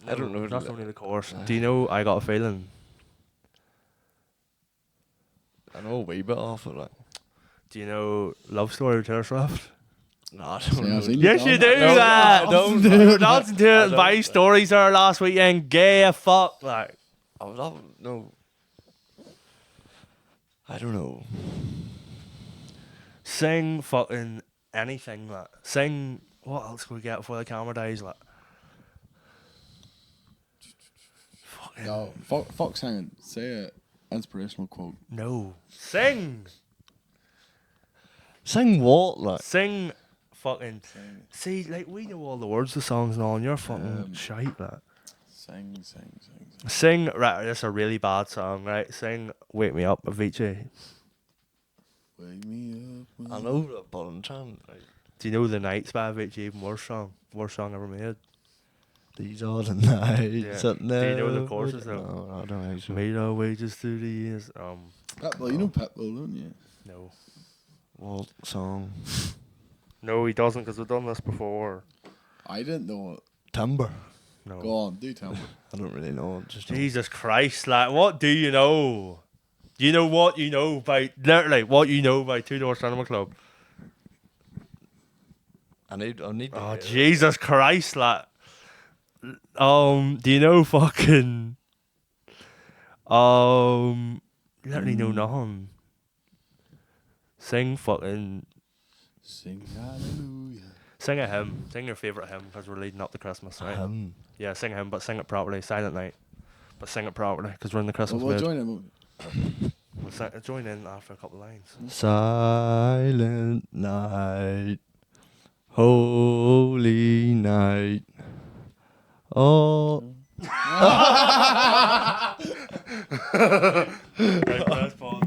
I don't know. That's only the chorus. Do you know I Got a Feeling? I know a wee bit off it, like. Do you know Love Story with Taylor Swift? Nah, I See, don't I've know. seen Yes, you do No, that. don't. We were dancing to it. I And don't. my stories there last weekend. Gay as fuck. Like, No. I don't know. sing fucking anything. Like, sing. What else can we get before the camera dies? Like, fucking No, fuck singing. Say an inspirational quote. no. Sing. Sing what, like? Sing. Fucking. See, like, we know all the words to songs and all, and you're fucking shite. Like. Sing. Sing, right, that's a really bad song, right? Sing Wake Me Up, Avicii. Wake me up. I know that, but I'm trying. Like, Do you know The Nights by Avicii? Even worse song ever made. these are the nights Yeah. that Do you know the never- choruses though? No, I don't actually. Made our wages through the years. Pitbull, you know Pitbull, don't you? No. What song? No, he doesn't, because we've done this before. I didn't know it. Timber. No. Go on, do tell me. I don't really know. Just Jesus Christ, like, what do you know? Do you know what you know by, literally, what you know by Two Door Cinema Club? I need. To Oh, hear it. Jesus Christ, like, Do you know fucking literally know nothing. Sing fucking Sing hallelujah. sing a hymn. Sing your favourite hymn because we're leading up to Christmas, right? Yeah, sing a hymn, but sing it properly. Silent night, but sing it properly because we're in the Christmas We'll mood. join him. We'll join in after a couple of lines. Silent night, holy night. Oh. Right, press pause.